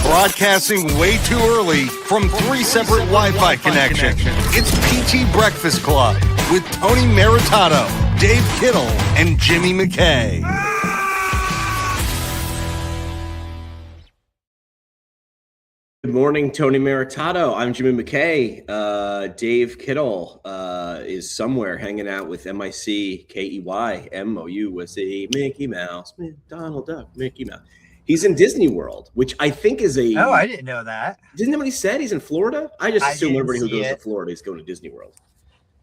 Broadcasting way too early from three separate Wi-Fi connections. It's PT Breakfast Club with Tony Maritato, Dave Kittle, and Jimmy McKay. Good morning, Tony Maritato. I'm Jimmy McKay. Dave Kittle is somewhere hanging out with MICKEY, MOU, Mickey Mouse, Donald Duck, Mickey Mouse. He's in Disney World, which I think is a... Oh, I didn't know that. Didn't anybody say he's in Florida? I just assume everybody who goes to Florida is going to Disney World.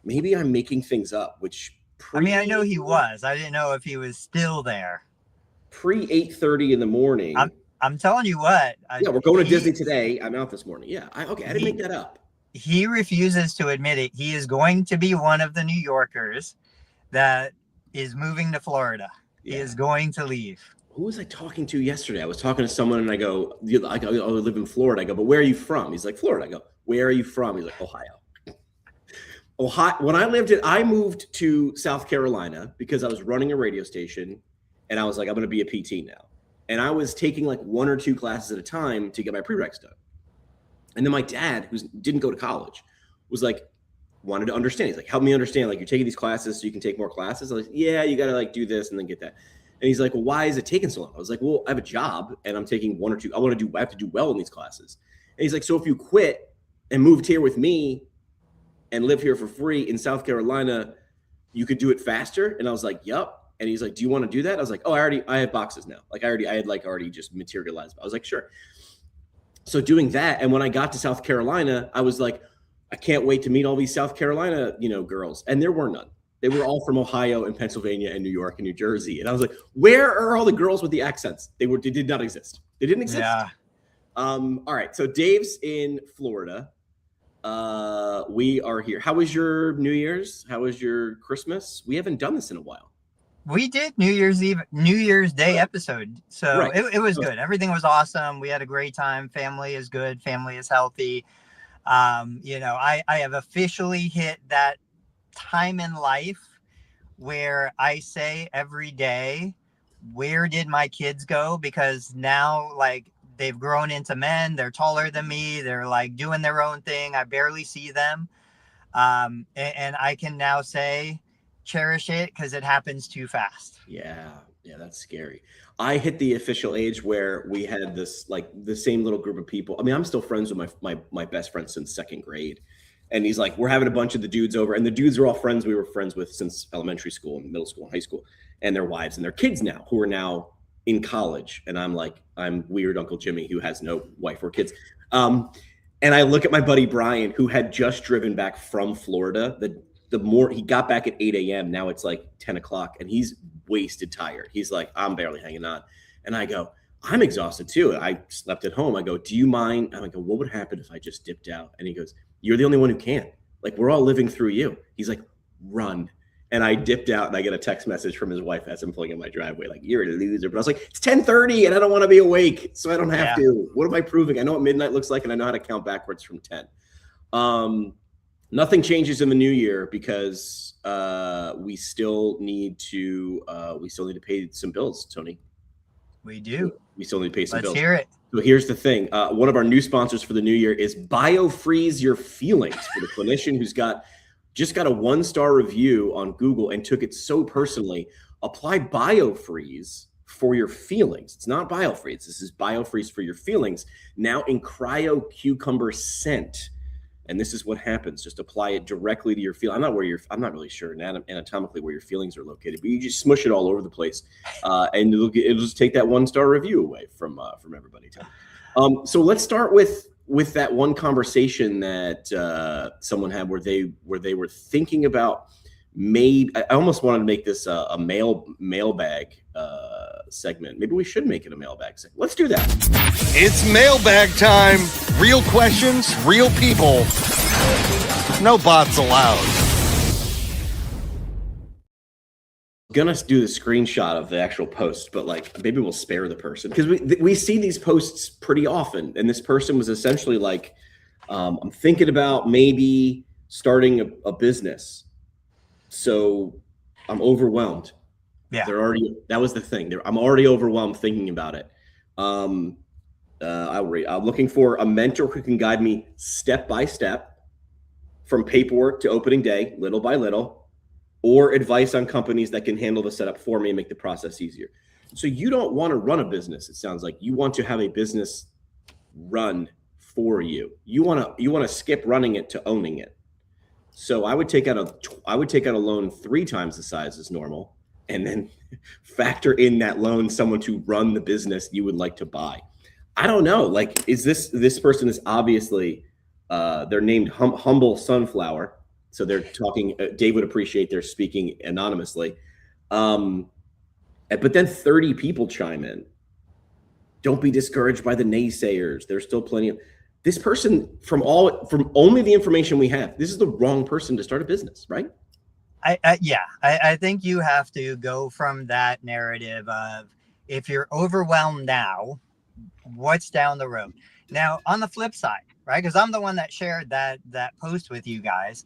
Maybe I'm making things up, which... I know he was. I didn't know if he was still there. Pre-8:30 in the morning. I'm telling you what. Yeah, we're going to Disney today. I'm out this morning. Yeah, I didn't make that up. He refuses to admit it. He is going to be one of the New Yorkers that is moving to Florida. Yeah. He is going to leave. Who was I talking to yesterday? I was talking to someone and I go, I live in Florida. I go, but where are you from? He's like, Florida. I go, where are you from? He's like, Ohio. When I moved to South Carolina because I was running a radio station and I was like, I'm going to be a PT now. And I was taking like one or two classes at a time to get my prereqs done. And then my dad, who didn't go to college, was like, wanted to understand. He's like, help me understand. Like, you're taking these classes so you can take more classes. I was like, yeah, you got to like do this and then get that. And he's like, well, why is it taking so long? I was like, well, I have a job and I'm taking one or two. I have to do well in these classes. And he's like, so if you quit and moved here with me and live here for free in South Carolina, you could do it faster. And I was like, yup. And he's like, do you want to do that? I was like, oh, I have boxes now. Like I had already just materialized. I was like, sure. So doing that. And when I got to South Carolina, I was like, I can't wait to meet all these South Carolina, girls. And there were none. They were all from Ohio and Pennsylvania and New York and New Jersey. And I was like, where are all the girls with the accents? They did not exist. They didn't exist. Yeah. All right. So Dave's in Florida. We are here. How was your New Year's? How was your Christmas? We haven't done this in a while. We did New Year's Day episode. So right. it was good. Everything was awesome. We had a great time. Family is good. Family is healthy. I have officially hit that time in life where I say every day, where did my kids go? Because now like they've grown into men, they're taller than me, they're like doing their own thing. I barely see them. And I can now say, cherish it because it happens too fast. Yeah, that's scary. I hit the official age where we had this like the same little group of people. I mean, I'm still friends with my best friend since second grade. And he's like, we're having a bunch of the dudes over, and the dudes are all friends we were friends with since elementary school and middle school and high school, and their wives and their kids now who are now in college. And I'm like, I'm weird Uncle Jimmy who has no wife or kids. And I look at my buddy Brian, who had just driven back from Florida. The more he got back at 8 a.m. Now it's like 10 o'clock and he's wasted tired. He's like, I'm barely hanging on. And I go, I'm exhausted too. I slept at home. I go, do you mind? I go, what would happen if I just dipped out? And he goes, you're the only one who can. Like, we're all living through you. He's like, run. And I dipped out and I get a text message from his wife as I'm pulling in my driveway, like, you're a loser. But I was like, it's 10:30 and I don't want to be awake. So I don't have to. What am I proving? I know what midnight looks like and I know how to count backwards from 10. Nothing changes in the new year because we still need to pay some bills, Tony. We do. We still need to pay some bills. Let's hear it. So here's the thing. One of our new sponsors for the new year is BioFreeze Your Feelings, for the clinician who's just got a 1-star review on Google and took it so personally. Apply BioFreeze for your feelings. It's not BioFreeze. This is BioFreeze for your feelings. Now in Cryo Cucumber Scent. And this is what happens. Just apply it directly to your feel. I'm not really sure anatomically where your feelings are located, but you just smush it all over the place, and it'll just take that 1-star review away from everybody. So let's start with that one conversation that someone had where they were thinking about maybe. I almost wanted to make this a mailbag segment. Maybe we should make it a mailbag segment. Let's do that. It's mailbag time. Real questions, real people. No bots allowed. Gonna do the screenshot of the actual post, but like maybe we'll spare the person because we see these posts pretty often. And this person was essentially like, I'm thinking about maybe starting a business. So I'm overwhelmed. Yeah. That was the thing. I'm already overwhelmed thinking about it. I'll read. I'm looking for a mentor who can guide me step by step from paperwork to opening day, little by little, or advice on companies that can handle the setup for me and make the process easier. So you don't want to run a business. It sounds like you want to have a business run for you. You want to skip running it to owning it. So I would take out a loan 3 times the size as normal, and then factor in that loan someone to run the business you would like to buy. I don't know. Like, is this person is obviously they're named Humble Sunflower, so they're talking. Dave would appreciate their speaking anonymously, but then 30 people chime in. Don't be discouraged by the naysayers. There's still plenty of this person from only the information we have. This is the wrong person to start a business, right? I think you have to go from that narrative of if you're overwhelmed now, what's down the road. Now, on the flip side, right? Because I'm the one that shared that post with you guys.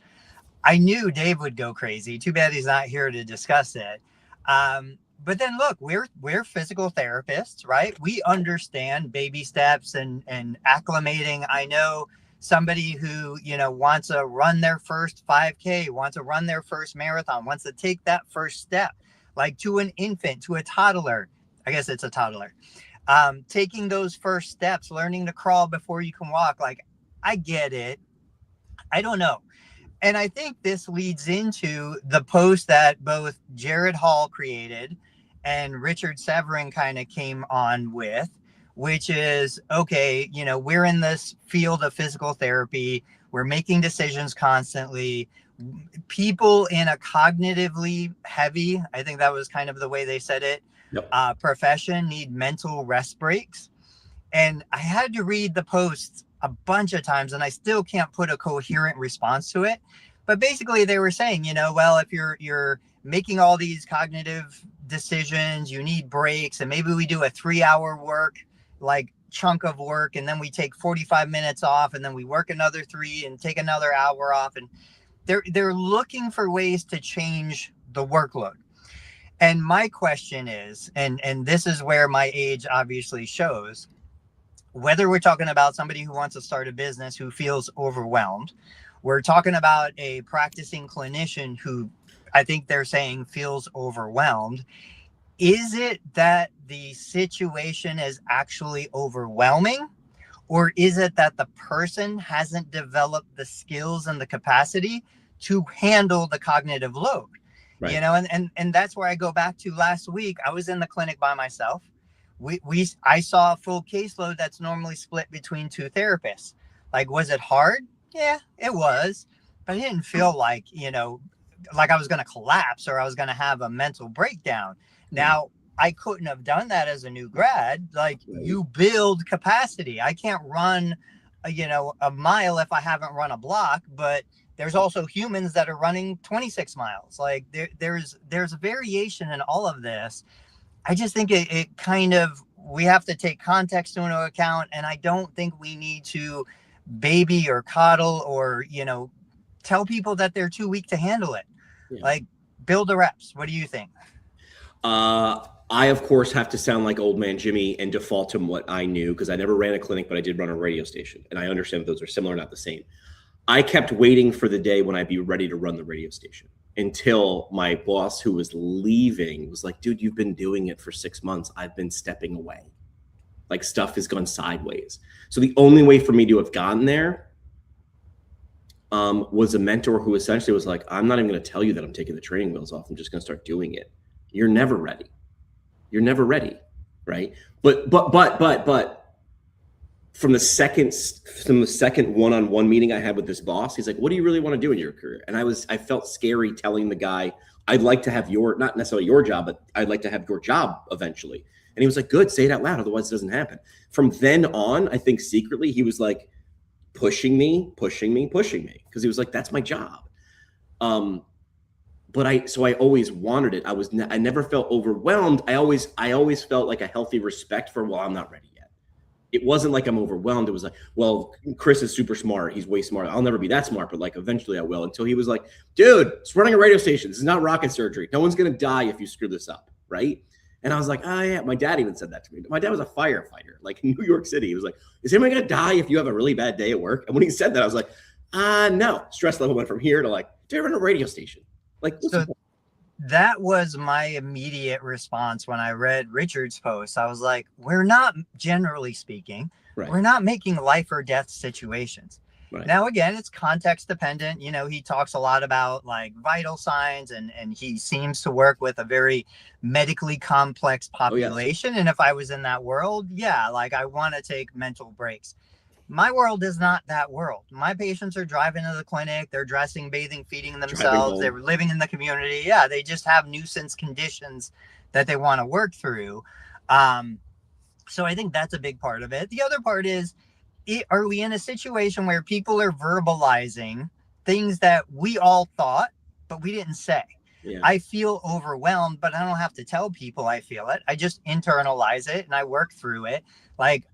I knew Dave would go crazy. Too bad he's not here to discuss it. But then look, we're physical therapists, right? We understand baby steps and acclimating. I know somebody who, wants to run their first 5K, wants to run their first marathon, wants to take that first step, like to an infant, to a toddler. I guess it's a toddler. Taking those first steps, learning to crawl before you can walk. Like, I get it. I don't know. And I think this leads into the post that both Jared Hall created and Richard Severin kind of came on with, which is, okay, we're in this field of physical therapy. We're making decisions constantly. People in a cognitively heavy, I think that was kind of the way they said it, yep. Profession need mental rest breaks. And I had to read the posts a bunch of times and I still can't put a coherent response to it. But basically they were saying, well, if you're making all these cognitive decisions, you need breaks, and maybe we do a 3-hour work, like chunk of work, and then we take 45 minutes off, and then we work another 3 and take another hour off. And they're looking for ways to change the workload. And my question is, and this is where my age obviously shows, whether we're talking about somebody who wants to start a business who feels overwhelmed, we're talking about a practicing clinician who I think they're saying feels overwhelmed. Is it that the situation is actually overwhelming, or is it that the person hasn't developed the skills and the capacity to handle the cognitive load? Right. And that's where I go back to last week. I was in the clinic by myself. I saw a full caseload that's normally split between 2 therapists. Like, was it hard? Yeah, it was, but I didn't feel like, like I was going to collapse or I was going to have a mental breakdown. Now, I couldn't have done that as a new grad. Like, you build capacity. I can't run, a mile if I haven't run a block, but there's also humans that are running 26 miles. Like, there's a variation in all of this. I just think it kind of, we have to take context into account. And I don't think we need to baby or coddle or, tell people that they're too weak to handle it. Yeah. Like, build the reps. What do you think? I, of course, have to sound like old man Jimmy and default to what I knew, because I never ran a clinic, but I did run a radio station. And I understand those are similar, not the same. I kept waiting for the day when I'd be ready to run the radio station until my boss, who was leaving, was like, dude, you've been doing it for 6 months. I've been stepping away. Like, stuff has gone sideways. So the only way for me to have gotten there was a mentor who essentially was like, I'm not even going to tell you that I'm taking the training wheels off. I'm just going to start doing it. You're never ready. You're never ready. Right. But from the second one-on-one meeting I had with this boss, he's like, what do you really want to do in your career? And I felt scary telling the guy, I'd like to have not necessarily your job, but I'd like to have your job eventually. And he was like, good, say it out loud. Otherwise it doesn't happen. From then on, I think secretly he was like pushing me, because he was like, that's my job. But I always wanted it. I never felt overwhelmed. I always felt like a healthy respect for, well, I'm not ready yet. It wasn't like I'm overwhelmed. It was like, well, Chris is super smart. He's way smart. I'll never be that smart, but like eventually I will. Until he was like, dude, it's running a radio station. This is not rocket surgery. No one's going to die if you screw this up. Right. And I was like, oh yeah, my dad even said that to me. My dad was a firefighter, like in New York City. He was like, is anyone gonna die if you have a really bad day at work? And when he said that, I was like, no. Stress level went from here to like, do you ever run a radio station? Like, so that was my immediate response when I read Richard's post. I was like, we're not, generally speaking, we're not making life or death situations. Right. Now, again, it's context dependent. You know, he talks a lot about like vital signs and he seems to work with a very medically complex population. Oh, yes. And if I was in that world, yeah, like I want to take mental breaks. My world is not that world. My patients are driving to the clinic. They're dressing, bathing, feeding themselves. They're living in the community. Yeah, they just have nuisance conditions that they want to work through. So I think that's a big part of it. The other part is, are we in a situation where people are verbalizing things that we all thought, but we didn't say? Yeah. I feel overwhelmed, but I don't have to tell people I feel it. I just internalize it and I work through it. Like,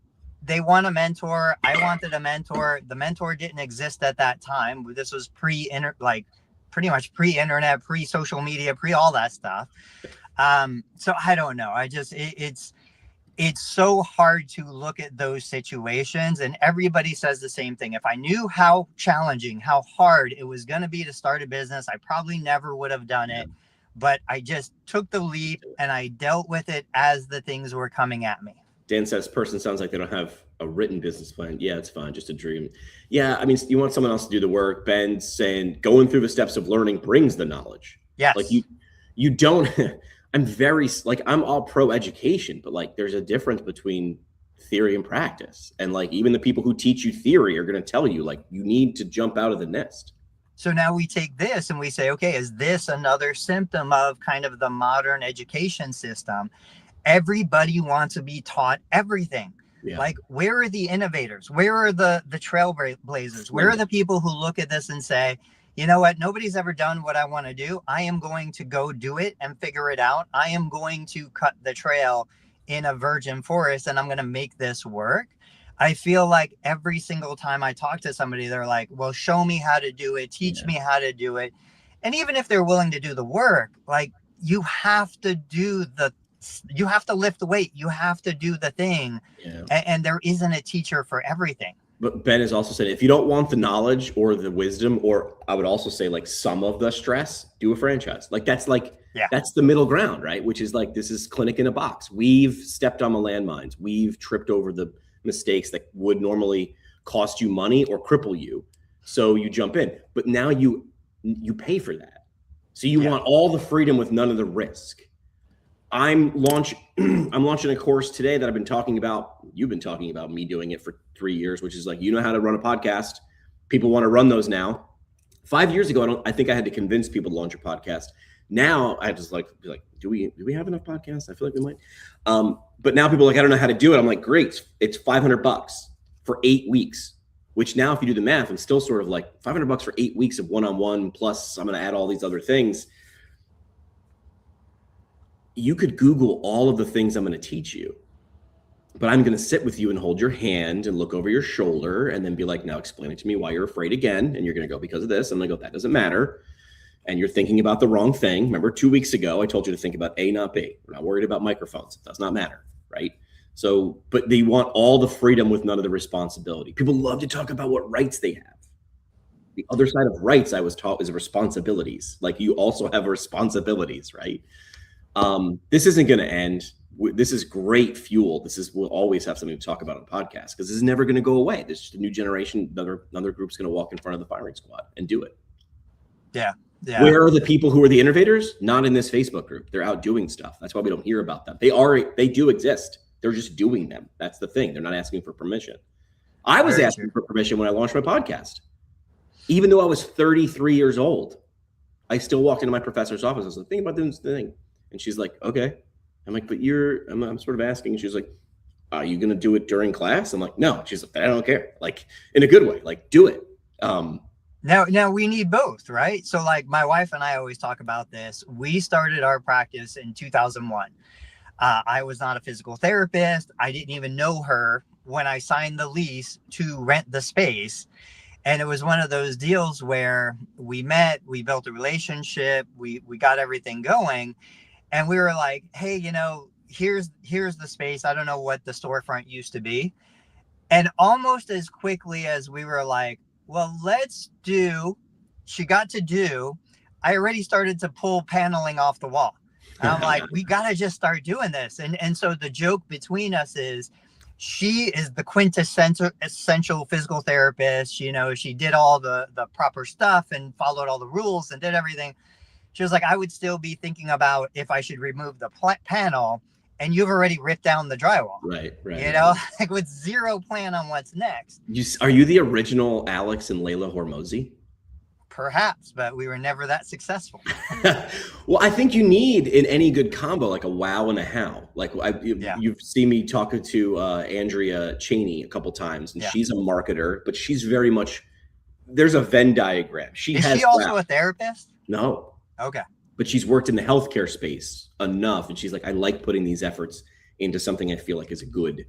they want a mentor. I wanted a mentor. The mentor didn't exist at that time. This was pretty much pre-internet, pre-social media, pre all that stuff. So I don't know. It's so hard to look at those situations, and everybody says the same thing. If I knew how challenging, how hard it was going to be to start a business, I probably never would have done it. But I just took the leap and I dealt with it as the things were coming at me. Dan says, person sounds like they don't have a written business plan. Yeah, it's fine. Just a dream. Yeah. I mean, you want someone else to do the work. Ben's saying going through the steps of learning brings the knowledge. Yes. Like you don't, I'm all pro education, but like there's a difference between theory and practice. And like, even the people who teach you theory are going to tell you, like, you need to jump out of the nest. So now we take this and we say, okay, is this another symptom of kind of the modern education system? Everybody wants to be taught everything. Yeah. Like, where are the innovators? Where are the trailblazers? Where are the people who look at this and say, you know what? Nobody's ever done what I want to do. I am going to go do it and figure it out. I am going to cut the trail in a virgin forest and I'm going to make this work. I feel like every single time I talk to somebody, they're like, well, show me how to do it. Teach me how to do it. And even if they're willing to do the work, like, you have to lift the weight. You have to do the thing. Yeah. And there isn't a teacher for everything. But Ben has also said, if you don't want the knowledge or the wisdom, or I would also say like some of the stress, do a franchise. Like that's the middle ground, right? Which is like, this is clinic in a box. We've stepped on the landmines. We've tripped over the mistakes that would normally cost you money or cripple you. So you jump in, but now you pay for that. So you want all the freedom with none of the risk. I'm launching a course today that I've been talking about. You've been talking about me doing it for 3 years, which is like, you know how to run a podcast. People want to run those now. 5 years ago, I think I had to convince people to launch a podcast. Now I just be like, do we have enough podcasts? I feel like we might. But now people are like, I don't know how to do it. I'm like, great. It's $500 for 8 weeks, which now if you do the math, I'm still sort of like $500 for 8 weeks of one-on-one, plus I'm going to add all these other things. You could Google all of the things I'm going to teach you, but I'm going to sit with you and hold your hand and look over your shoulder and then be like, now explain it to me why you're afraid again. And you're going to go, because of this. I'm going to go, that doesn't matter. And you're thinking about the wrong thing. Remember 2 weeks ago, I told you to think about A, not B. We're not worried about microphones. It does not matter. Right. So, but they want all the freedom with none of the responsibility. People love to talk about what rights they have. The other side of rights, I was taught, is responsibilities. Like, you also have responsibilities, right? This isn't going to end. This is great fuel. We'll always have something to talk about on the podcast, because this is never going to go away. There's just a new generation. Another group's going to walk in front of the firing squad and do it. Yeah. Where are the people who are the innovators? Not in this Facebook group. They're out doing stuff. That's why we don't hear about them. They do exist. They're just doing them. That's the thing. They're not asking for permission. I was asking for permission when I launched my podcast. Even though I was 33 years old, I still walked into my professor's office. I was like, think about doing this thing. And she's like, okay. I'm like, but I'm sort of asking. And she's like, are you going to do it during class? I'm like, no. She's like, I don't care. Like, in a good way, like, do it. Now we need both, right? So like, my wife and I always talk about this. We started our practice in 2001. I was not a physical therapist. I didn't even know her when I signed the lease to rent the space. And it was one of those deals where we met, we built a relationship, we got everything going. And we were like, hey, here's the space. I don't know what the storefront used to be. And almost as quickly as we were like, well, she got to do, I already started to pull paneling off the wall. And I'm like, we got to just start doing this. And so the joke between us is, she is the quintessential physical therapist. You know, she did all the proper stuff and followed all the rules and did everything. She was like, I would still be thinking about if I should remove the panel, and you've already ripped down the drywall. Right. You know, like with zero plan on what's next. Are you the original Alex and Layla Hormozi? Perhaps, but we were never that successful. Well, I think you need in any good combo like a wow and a how. Like you've seen me talking to Andrea Cheney a couple times, and she's a marketer, but she's very much, there's a Venn diagram. Is she also a therapist? No. Okay. But she's worked in the healthcare space enough, and she's like, I like putting these efforts into something I feel like is good.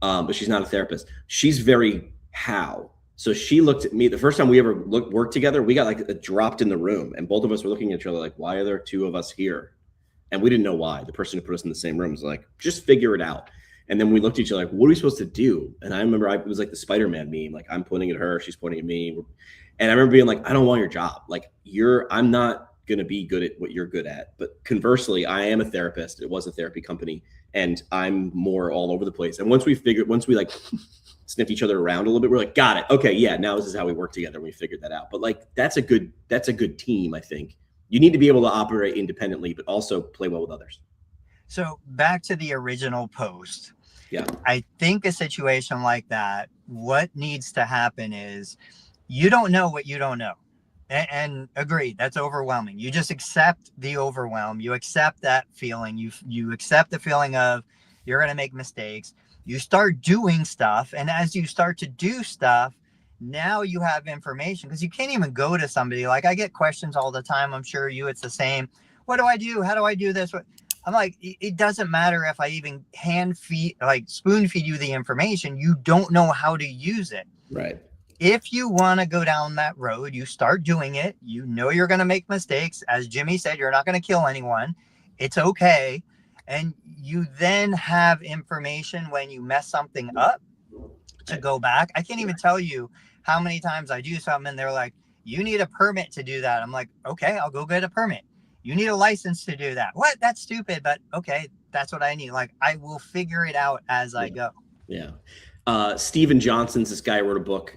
But she's not a therapist. She's very how. So she looked at me the first time we ever worked together. We got like dropped in the room, and both of us were looking at each other like, why are there two of us here? And we didn't know why. The person who put us in the same room was like, just figure it out. And then we looked at each other like, what are we supposed to do? And I remember it was like the Spider-Man meme. Like, I'm pointing at her, she's pointing at me. And I remember being like, I don't want your job. Like, I'm not going to be good at what you're good at. But conversely, I am a therapist. It was a therapy company, and I'm more all over the place. And once we like sniffed each other around a little bit, we're like, got it. Okay, yeah, now this is how we work together. We figured that out. But like, that's a good team, I think. You need to be able to operate independently, but also play well with others. So back to the original post. Yeah. I think a situation like that, what needs to happen is, you don't know what you don't know. And agreed, that's overwhelming. You just accept the overwhelm. You accept that feeling. You accept the feeling of you're going to make mistakes. You start doing stuff. And as you start to do stuff, now you have information, because you can't even go to somebody. Like, I get questions all the time. I'm sure it's the same. What do I do? How do I do this? I'm like, it doesn't matter if I even spoon feed you the information. You don't know how to use it. Right. If you want to go down that road, you start doing it. You know you're going to make mistakes. As Jimmy said, you're not going to kill anyone. It's okay. And you then have information when you mess something up to go back. I can't even tell you how many times I do something and they're like, you need a permit to do that. I'm like, okay, I'll go get a permit. You need a license to do that. What? That's stupid, but okay, that's what I need. Like, I will figure it out as I go. Yeah. Steven Johnson's, this guy wrote a book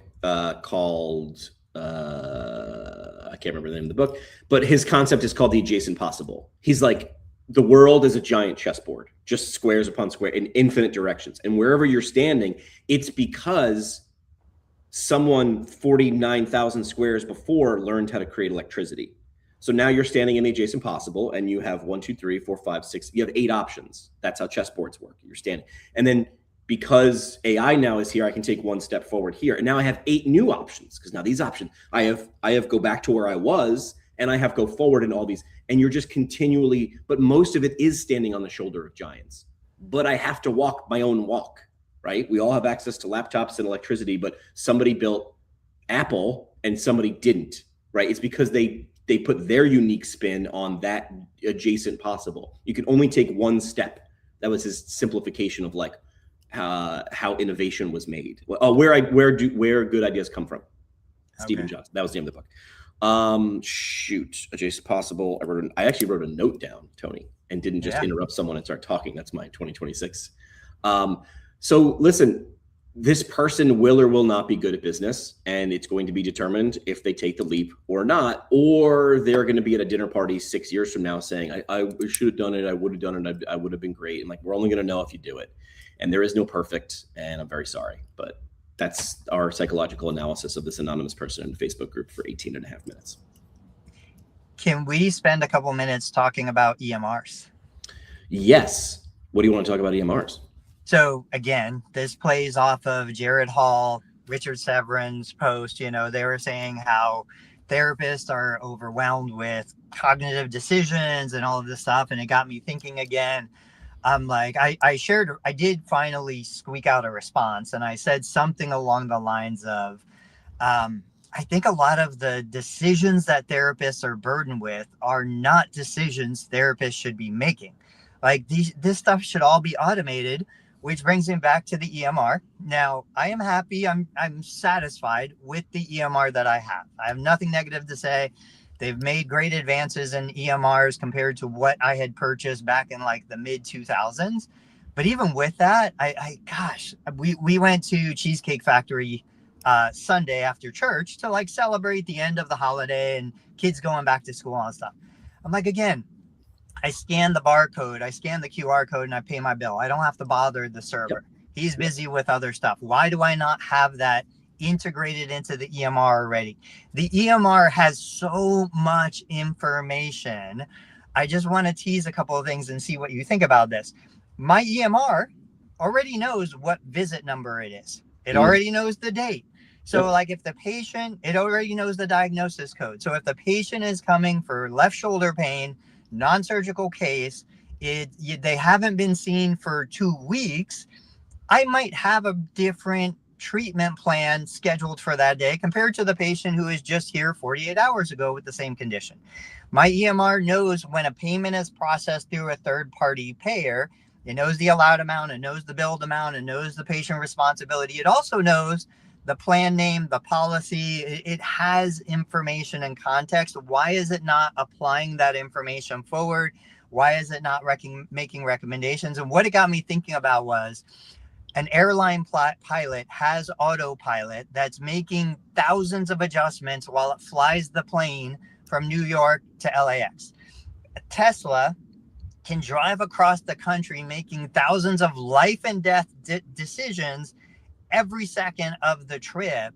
called I can't remember the name of the book, but his concept is called the adjacent possible. He's like, the world is a giant chessboard, just squares upon square in infinite directions. And wherever you're standing, it's because someone 49,000 squares before learned how to create electricity. So now you're standing in the adjacent possible, and you have 1, 2, 3, 4, 5, 6. You have 8 options. That's how chessboards work. You're standing. And then because AI now is here, I can take one step forward here. And now I have 8 new options, because now these options, I have go back to where I was, and I have go forward in all these. And you're just continually, but most of it is standing on the shoulder of giants. But I have to walk my own walk, right? We all have access to laptops and electricity, but somebody built Apple and somebody didn't, right? It's because they put their unique spin on that adjacent possible. You can only take one step. That was his simplification of like how innovation was made. Where good ideas come from. Steven Johnson. That was the name of the book. Adjacent possible. I actually wrote a note down, Tony, and didn't just interrupt someone and start talking. That's my 2026. So listen, this person will or will not be good at business, and it's going to be determined if they take the leap or not, or they're going to be at a dinner party 6 years from now saying, I should have done it. I would have done it. I would have been great. And like, we're only going to know if you do it. And there is no perfect, and I'm very sorry, but that's our psychological analysis of this anonymous person in the Facebook group for 18 and a half minutes. Can we spend a couple minutes talking about EMRs? Yes. What do you want to talk about EMRs? So again, this plays off of Jared Hall, Richard Severin's post. You know, they were saying how therapists are overwhelmed with cognitive decisions and all of this stuff. And it got me thinking again. I'm like, I did finally squeak out a response, and I said something along the lines of, I think a lot of the decisions that therapists are burdened with are not decisions therapists should be making. Like this stuff should all be automated, which brings me back to the EMR. Now, I am happy. I'm satisfied with the EMR that I have. I have nothing negative to say. They've made great advances in EMRs compared to what I had purchased back in like the mid 2000s. But even with that, we went to Cheesecake Factory Sunday after church to like celebrate the end of the holiday and kids going back to school and stuff. I'm like, again, I scan the barcode, I scan the QR code, and I pay my bill. I don't have to bother the server. He's busy with other stuff. Why do I not have that integrated into the EMR already? The EMR has so much information. I just want to tease a couple of things and see what you think about this. My EMR already knows what visit number it is. It already knows the date. So like if the patient, it already knows the diagnosis code. So if the patient is coming for left shoulder pain, non-surgical case, they haven't been seen for 2 weeks, I might have a different treatment plan scheduled for that day compared to the patient who is just here 48 hours ago with the same condition. My EMR knows when a payment is processed through a third-party payer. It knows the allowed amount, it knows the billed amount, it knows the patient responsibility. It also knows the plan name, the policy. It has information and context. Why is it not applying that information forward? Why is it not making recommendations? And what it got me thinking about was an airline pilot has autopilot that's making thousands of adjustments while it flies the plane from New York to LAX. Tesla can drive across the country making thousands of life and death decisions every second of the trip.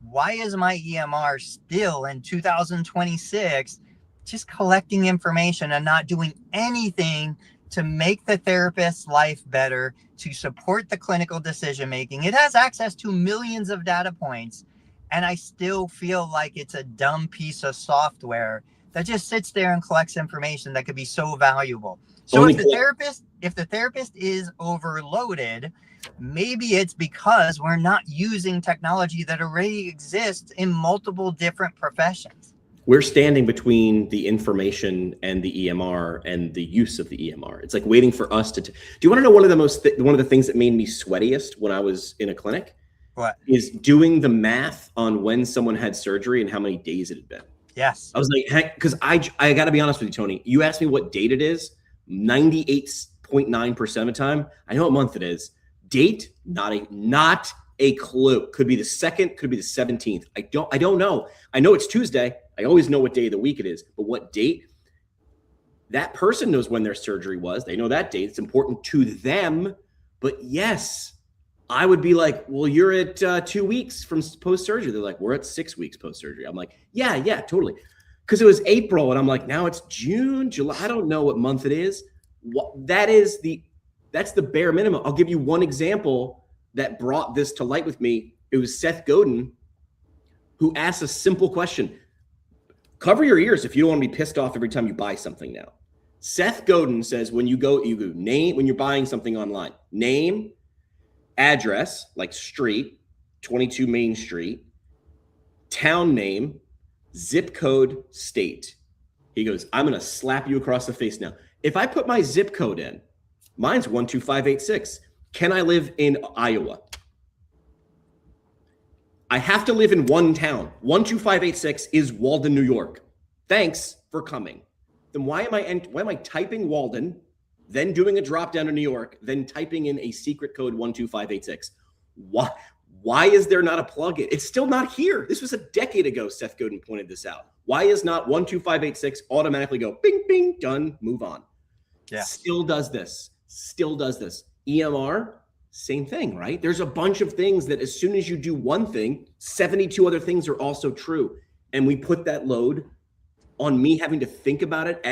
Why is my EMR still in 2026 just collecting information and not doing anything to make the therapist's life better, to support the clinical decision making? It has access to millions of data points, and I still feel like it's a dumb piece of software that just sits there and collects information that could be so valuable. So if the therapist is overloaded, maybe it's because we're not using technology that already exists in multiple different professions. We're standing between the information and the EMR and the use of the EMR. It's like waiting for us to. Do you want to know one of the things that made me sweatiest when I was in a clinic? What? Is doing the math on when someone had surgery and how many days it had been. Yes. I was like, heck, because I got to be honest with you, Tony. You asked me what date it is. 98.9% of the time, I know what month it is. Date, not a clue. Could be the 2nd, could be the 17th. I don't know. I know it's Tuesday. I always know what day of the week it is, but what date? That person knows when their surgery was. They know that date. It's important to them. But yes, I would be like, well, you're at 2 weeks from post-surgery. They're like, we're at 6 weeks post-surgery. I'm like, yeah, totally. Because it was April, and I'm like, now it's June, July. I don't know what month it is. That's the bare minimum. I'll give you one example that brought this to light with me. It was Seth Godin who asked a simple question. Cover your ears if you don't want to be pissed off every time you buy something now. Seth Godin says when you go name, when you're buying something online, name, address, like street, 22 Main Street, town name, zip code, state. He goes, I'm going to slap you across the face now. If I put my zip code in, mine's 12586. Can I live in Iowa? I have to live in one town. 12586 is Walden, New York. Thanks for coming. Then why am I typing Walden, then doing a drop down to New York, then typing in a secret code 12586? Why is there not a plugin? It's still not here. This was a decade ago. Seth Godin pointed this out. Why is not 12586 automatically go bing, bing, done, move on? Yeah. Still does this. EMR, same thing, right? There's a bunch of things that as soon as you do one thing, 72 other things are also true. And we put that load on me having to think about it,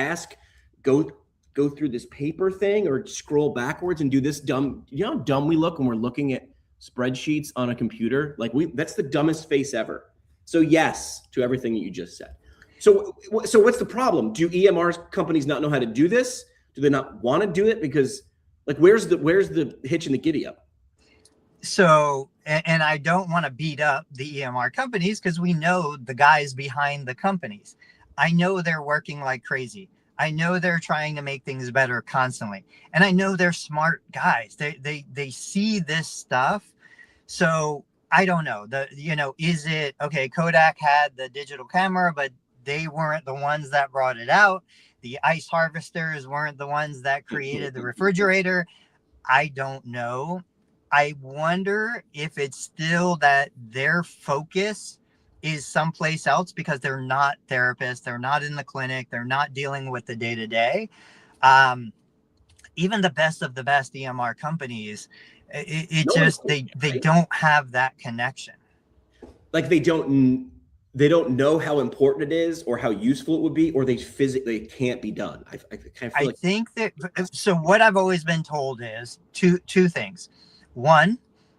go through this paper thing or scroll backwards and do this dumb, you know how dumb we look when we're looking at spreadsheets on a computer? That's the dumbest face ever. So yes, to everything that you just said. So what's the problem? Do EMR companies not know how to do this? Do they not want to do it? Because where's the hitch in the giddy up? So, and I don't want to beat up the EMR companies because we know the guys behind the companies. I know they're working like crazy. I know they're trying to make things better constantly. And I know they're smart guys. They see this stuff. So I don't know. Is it okay? Kodak had the digital camera, but they weren't the ones that brought it out. The ice harvesters weren't the ones that created the refrigerator. I don't know. I wonder if it's still that their focus is someplace else because they're not therapists. They're not in the clinic. They're not dealing with the day to day. Even the best of the best EMR companies, they don't have that connection. Like they don't know how important it is or how useful it would be, or they physically can't be done. I think that. So what I've always been told is two things. One,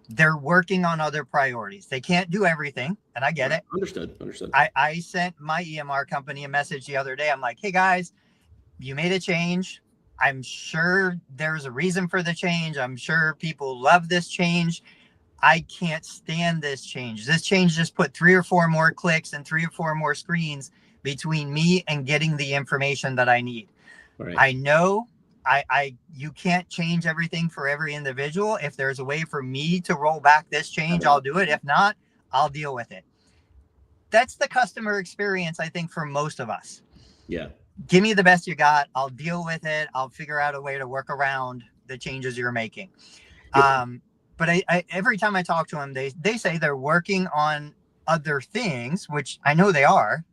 they're working on other priorities. They can't do everything, and I get it. Understood. I sent my EMR company a message the other day. I'm like, hey guys, you made a change. I'm sure there's a reason for the change. I'm sure people love this change. I can't stand this change. This change just put 3 or 4 more clicks and 3 or 4 more screens between me and getting the information that I need. Right. I know you can't change everything for every individual. If there's a way for me to roll back this change, I'll do it. If not, I'll deal with it. That's the customer experience, I think, for most of us. Yeah. Give me the best you got. I'll deal with it. I'll figure out a way to work around the changes you're making. Yeah. But I every time I talk to them, they say they're working on other things, which I know they are.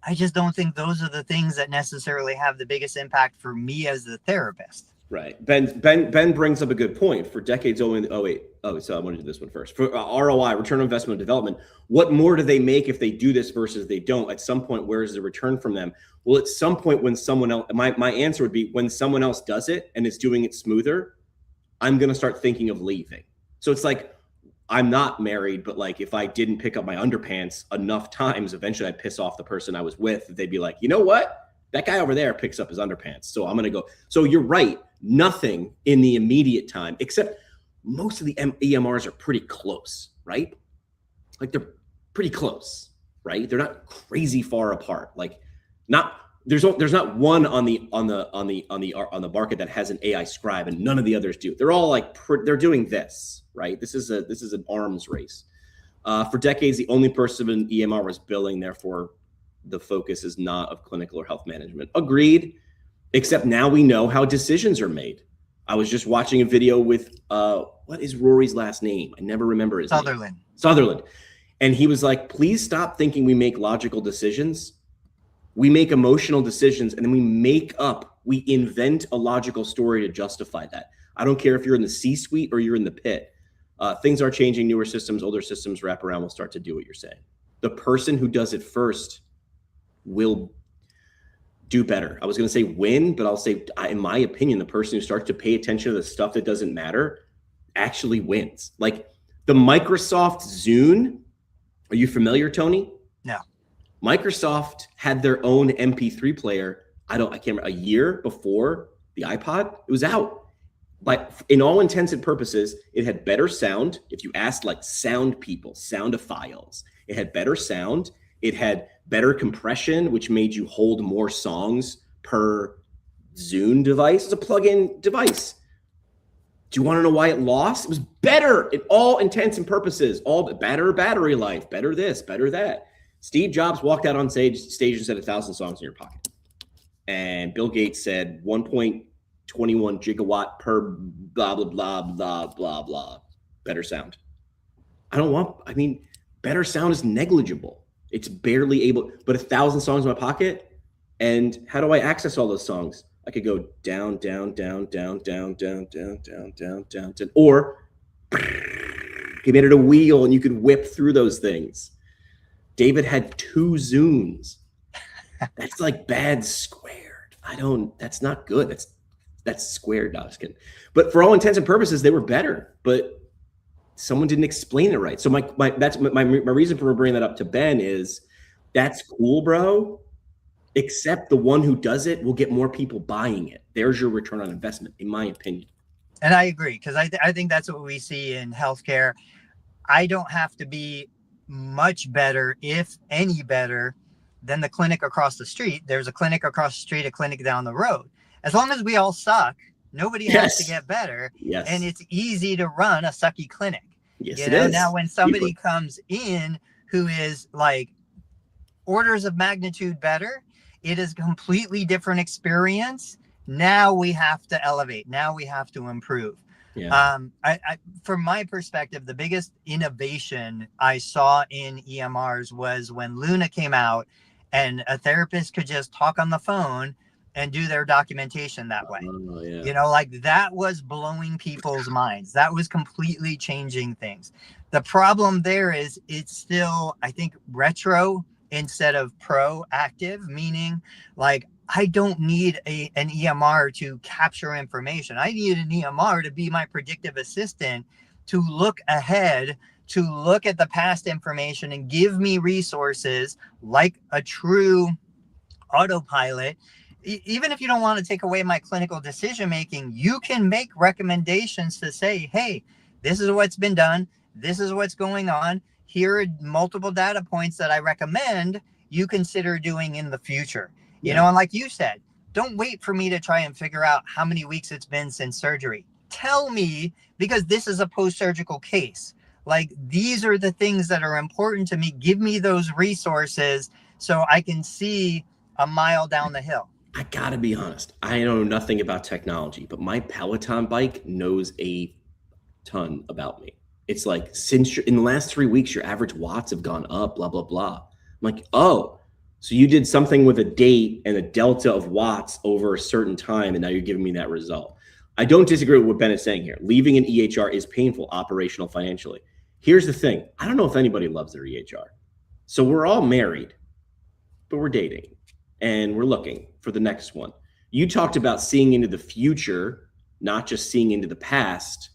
I just don't think those are the things that necessarily have the biggest impact for me as the therapist. Right. Ben brings up a good point. For decades only. So I want to do this one first. For ROI, return on investment development, what more do they make if they do this versus they don't? At some point, where is the return from them? Well, at some point when someone else, my answer would be when someone else does it and is doing it smoother, I'm going to start thinking of leaving. So it's like, I'm not married, but like if I didn't pick up my underpants enough times, eventually I'd piss off the person I was with. They'd be like, you know what? That guy over there picks up his underpants. So I'm going to go. So you're right. Nothing in the immediate time, except most of the EMRs are pretty close, right? Like they're pretty close, right? They're not crazy far apart. Like there's not one on the market that has an AI scribe and none of the others do. They're all like, they're doing this, right? This is an arms race. For decades, the only person in EMR was billing. Therefore, the focus is not of clinical or health management. Agreed. Except now we know how decisions are made. I was just watching a video with, what is Rory's last name? I never remember his name. Sutherland. And he was like, please stop thinking we make logical decisions. We make emotional decisions and then we invent a logical story to justify that. I don't care if you're in the C-suite or you're in the pit. Things are changing, newer systems, older systems wrap around will start to do what you're saying. The person who does it first will do better. I was going to say win, but I'll say, in my opinion, the person who starts to pay attention to the stuff that doesn't matter actually wins. Like the Microsoft Zune. Are you familiar, Tony? No. Microsoft had their own MP3 player. I can't remember, a year before the iPod. It was out. But in all intents and purposes, it had better sound. If you asked like sound people, soundophiles, it had better sound. It had better compression, which made you hold more songs per Zune device. It's a plug-in device. Do you want to know why it lost? It was better in all intents and purposes. All better battery life, better this, better that. Steve Jobs walked out on stage and said 1,000 songs in your pocket. And Bill Gates said 1.21 gigawatt per blah, blah, blah, blah, blah, blah. Better sound. Better sound is negligible. It's barely able, but 1,000 songs in my pocket. And how do I access all those songs? I could go down, down, down, down, down, down, down, down, down, down, down, or he made it a wheel and you could whip through those things. David had 2 Zunes. That's like bad squared. That's not good. That's squared. No, I was kidding. But for all intents and purposes, they were better, but someone didn't explain it right. So my reason for bringing that up to Ben is that's cool, bro. Except the one who does it will get more people buying it. There's your return on investment, in my opinion. And I agree, because I think that's what we see in healthcare. I don't have to be much better, if any better, than the clinic across the street. There's a clinic across the street, a clinic down the road. As long as we all suck, nobody has to get better. Yes. And it's easy to run a sucky clinic. Yes, you it know, is. now when somebody comes in who is like orders of magnitude better, it is a completely different experience. Now we have to elevate. Now we have to improve. Yeah. From my perspective, the biggest innovation I saw in EMRs was when Luna came out and a therapist could just talk on the phone and do their documentation that way. Oh, yeah. You know, like that was blowing people's minds. That was completely changing things. The problem there is it's still, I think, retro instead of proactive, meaning like I don't need an EMR to capture information. I need an EMR to be my predictive assistant, to look ahead, to look at the past information and give me resources like a true autopilot. Even if you don't want to take away my clinical decision making, you can make recommendations to say, hey, this is what's been done. This is what's going on. Here are multiple data points that I recommend you consider doing in the future. You know, and like you said, don't wait for me to try and figure out how many weeks it's been since surgery. Tell me, because this is a post-surgical case. Like, these are the things that are important to me. Give me those resources so I can see a mile down the hill. I gotta be honest. I know nothing about technology, but my Peloton bike knows a ton about me. It's like, since in the last 3 weeks, your average watts have gone up, blah, blah, blah. I'm like, oh, so you did something with a date and a delta of watts over a certain time, and now you're giving me that result. I don't disagree with what Ben is saying here. Leaving an EHR is painful, operational, financially. Here's the thing. I don't know if anybody loves their EHR. So we're all married, but we're dating, and we're looking for the next one. You talked about seeing into the future, not just seeing into the past,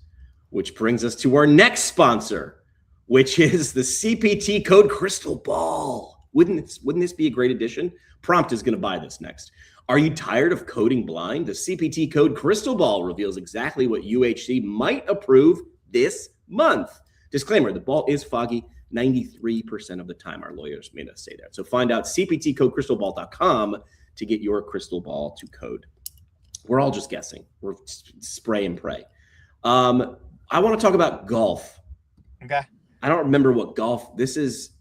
which brings us to our next sponsor, which is the CPT code Crystal Ball. Wouldn't this be a great addition? Prompt is going to buy this next. Are you tired of coding blind? The CPT code Crystal Ball reveals exactly what UHC might approve this month. Disclaimer, the ball is foggy 93% of the time. Our lawyers made us say that. So find out cptcodecrystalball.com to get your crystal ball to code. We're all just guessing. We're spray and pray. I want to talk about golf. Okay. I don't remember what golf. This is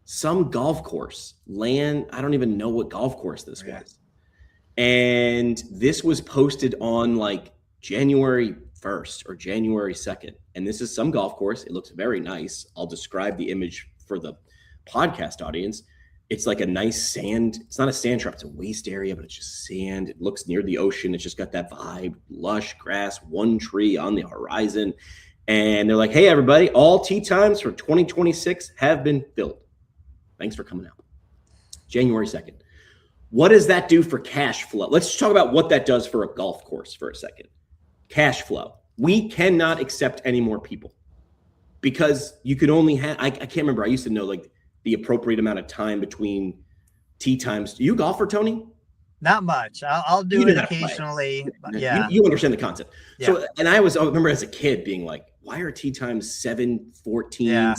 some golf course. I don't even know what golf course this was. And this was posted on like January 1st or January 2nd. And this is some golf course. It looks very nice. I'll describe the image for the podcast audience. It's like a nice sand. It's not a sand trap. It's a waste area, but it's just sand. It looks near the ocean. It's just got that vibe, lush grass, one tree on the horizon. And they're like, hey, everybody, all tee times for 2026 have been filled. Thanks for coming out. January 2nd. What does that do for cash flow? Let's just talk about what that does for a golf course for a second. Cash flow. We cannot accept any more people because you could only have, I can't remember. I used to know like the appropriate amount of time between tee times. Do you golfer, Tony? Not much. I'll do it occasionally. Yeah. You understand the concept. Yeah. So, and I remember as a kid being like, why are tee times 7:14,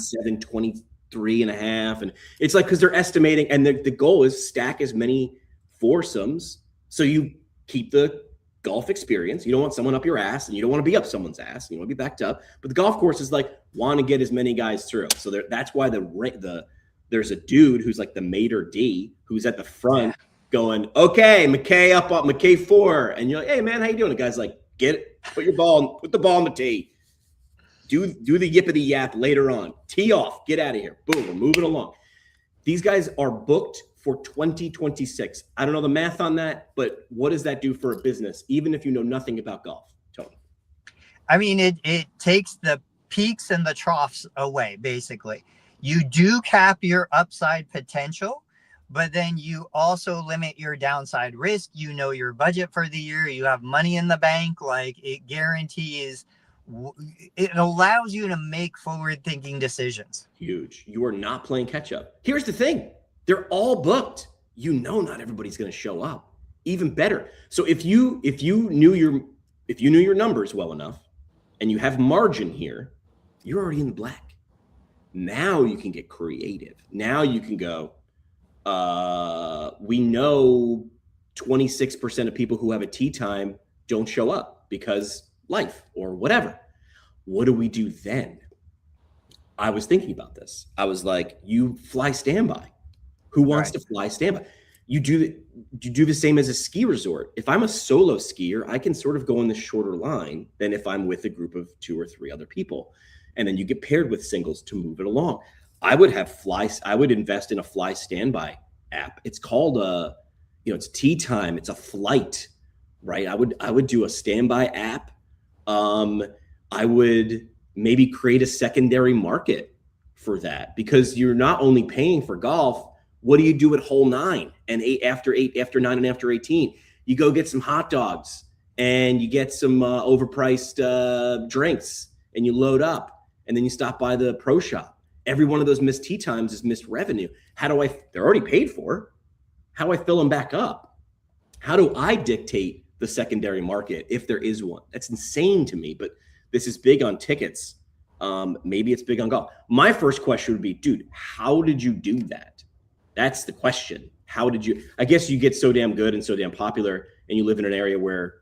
7:23 and a half? And it's like, because they're estimating, and the goal is stack as many foursomes so you keep the golf experience. You don't want someone up your ass, and you don't want to be up someone's ass. You want to be backed up. But the golf course is like, want to get as many guys through. So that's why there's a dude who's like the Mater D who's at the front going, okay, McKay up on McKay 4. And you're like, hey man, how you doing? The guy's like, put the ball on the tee. Do the yippity yap later on. Tee off, get out of here. Boom, we're moving along. These guys are booked for 2026. I don't know the math on that, but what does that do for a business, even if you know nothing about golf, Tony? I mean, it takes the peaks and the troughs away, basically. You do cap your upside potential, but then you also limit your downside risk. You know your budget for the year. You have money in the bank. Like, it guarantees, it allows you to make forward-thinking decisions. Huge. You are not playing catch up. Here's the thing. They're all booked. You know not everybody's going to show up. Even better. So if you knew your numbers well enough and you have margin here, you're already in the black. Now you can get creative. Now you can go, We know 26% of people who have a tee time don't show up because life or whatever. What do we do then? I was thinking about this. I was like, you fly standby. Who wants to fly standby? You do the same as a ski resort. If I'm a solo skier, I can sort of go on the shorter line than if I'm with a group of 2 or 3 other people. And then you get paired with singles to move it along. I would invest in a fly standby app. It's called it's tee time. It's a flight, right? I would do a standby app. I would maybe create a secondary market for that, because you're not only paying for golf. What do you do at hole 9 and 8 after 9 and after 18? You go get some hot dogs and you get some overpriced drinks and you load up, and then you stop by the pro shop. Every one of those missed tee times is missed revenue. They're already paid for. How do I fill them back up? How do I dictate the secondary market if there is one? That's insane to me, but this is big on tickets. Maybe it's big on golf. My first question would be, dude, how did you do that? That's the question. How did you? I guess you get so damn good and so damn popular, and you live in an area where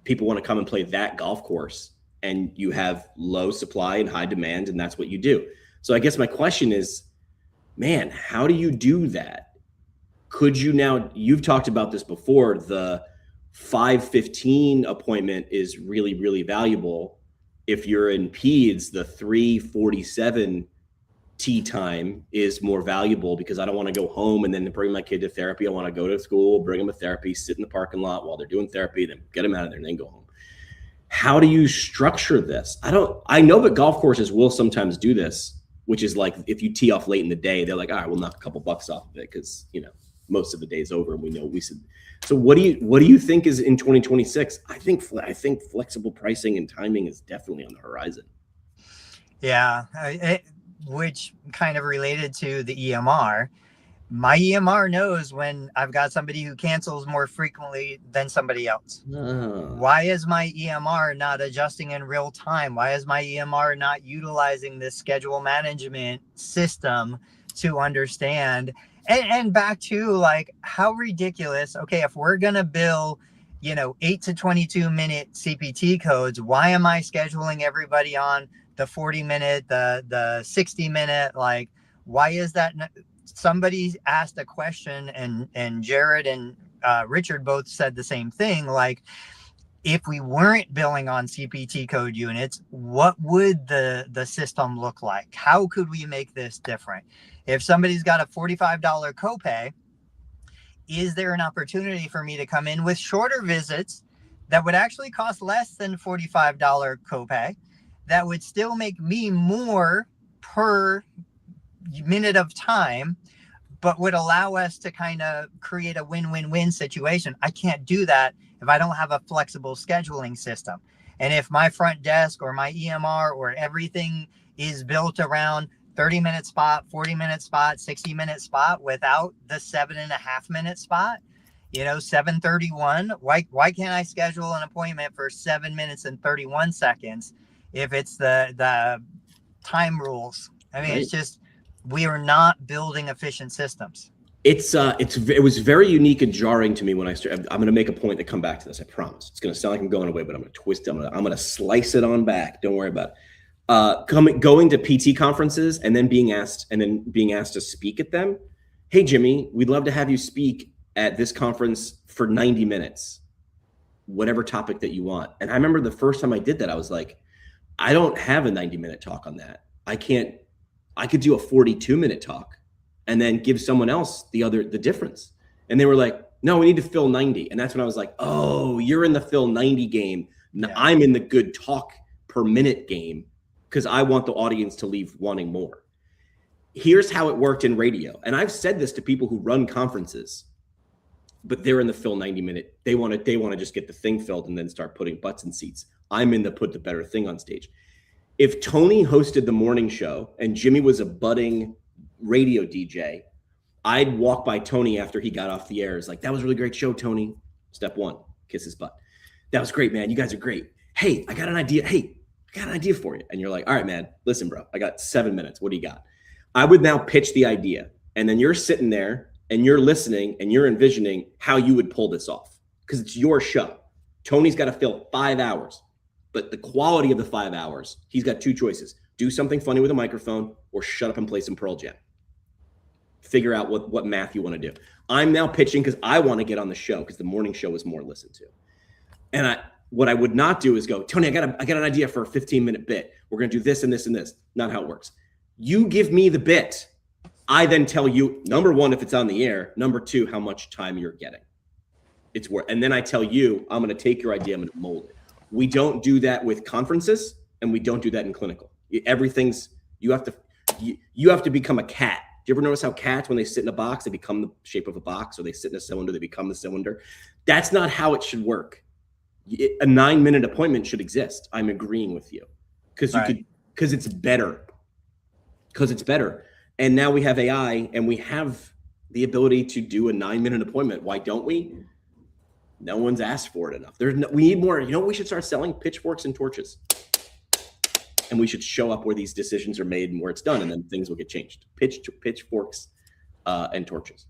people want to come and play that golf course, and you have low supply and high demand, and that's what you do. So I guess my question is, man, how do you do that? Could you now? You've talked about this before. The 5:15 appointment is really, really valuable. If you're in PEDS, the 3:47 tee time is more valuable, because I don't want to go home and then bring my kid to therapy. I want to go to school, bring them to therapy, sit in the parking lot while they're doing therapy, then get them out of there and then go home. How do you structure this? I know that golf courses will sometimes do this, which is like, if you tee off late in the day, they're like, all right, we'll knock a couple bucks off of it, because most of the day's over and we know we said. So what do you think is in 2026? I think flexible pricing and timing is definitely on the horizon. Yeah. Which kind of related to the EMR. My EMR knows when I've got somebody who cancels more frequently than somebody else. Why is my EMR not adjusting in real time? Why is my EMR not utilizing this schedule management system to understand? And back to, like, how ridiculous. Okay, if we're going to bill, 8 to 22 minute CPT codes, why am I scheduling everybody on the 40-minute, the 60-minute? Like, why is that? Somebody asked a question, and Jared and Richard both said the same thing. Like, if we weren't billing on CPT code units, what would the system look like? How could we make this different? If somebody's got a $45 copay, is there an opportunity for me to come in with shorter visits that would actually cost less than $45 copay, that would still make me more per minute of time, but would allow us to kind of create a win-win-win situation? I can't do that if I don't have a flexible scheduling system. And if my front desk or my EMR or everything is built around 30-minute spot, 40-minute spot, 60-minute spot, without the 7.5-minute spot, 7:31, why can't I schedule an appointment for 7 minutes and 31 seconds if it's the time rules? I mean, right. It's just, we are not building efficient systems. It was very unique and jarring to me when I started. I'm going to make a point to come back to this. I promise. It's going to sound like I'm going away, but I'm going to twist it. I'm going to slice it on back. Don't worry about it. Going to PT conferences and then being asked to speak at them. Hey, Jimmy, we'd love to have you speak at this conference for 90 minutes, whatever topic that you want. And I remember the first time I did that, I was like, I don't have a 90-minute talk on that. I could do a 42-minute talk and then give someone else the difference. And they were like, no, we need to fill 90. And that's when I was like, oh, you're in the fill 90 game. Yeah. I'm in the good talk per minute game, because I want the audience to leave wanting more. Here's how it worked in radio. And I've said this to people who run conferences, but they're in the fill 90 minute. They want to just get the thing filled and then start putting butts in seats. I'm in the put the better thing on stage. If Tony hosted the morning show and Jimmy was a budding radio DJ, I'd walk by Tony after he got off the air. It's like, that was a really great show, Tony. Step one, kiss his butt. That was great, man. You guys are great. Hey, I got an idea. Hey, I got an idea for you. And you're like, all right, man, listen, bro, I got 7 minutes. What do you got? I would now pitch the idea. And then you're sitting there and you're listening and you're envisioning how you would pull this off because it's your show. Tony's got to fill 5 hours, but the quality of the 5 hours, he's got 2 choices. Do something funny with a microphone or shut up and play some Pearl Jam. Figure out what math you want to do. I'm now pitching because I want to get on the show because the morning show is more listened to. And what I would not do is go, Tony, I got an idea for a 15-minute bit. We're going to do this and this and this. Not how it works. You give me the bit. I then tell you, number 1, if it's on the air. Number 2, how much time you're getting. It's worth. And then I tell you, I'm going to take your idea, I'm going to mold it. We don't do that with conferences, and we don't do that in clinical. Everything's you have to become a cat. Do you ever notice how cats, when they sit in a box, they become the shape of a box, or they sit in a cylinder, they become the cylinder? That's not how it should work. A 9-minute appointment should exist. I'm agreeing with you because it's better. Because it's better. And now we have AI and we have the ability to do a 9-minute appointment. Why don't we? No one's asked for it enough. We need more. You know what we should start selling? Pitchforks and torches. And we should show up where these decisions are made and where it's done, and then things will get changed. Pitchforks and torches.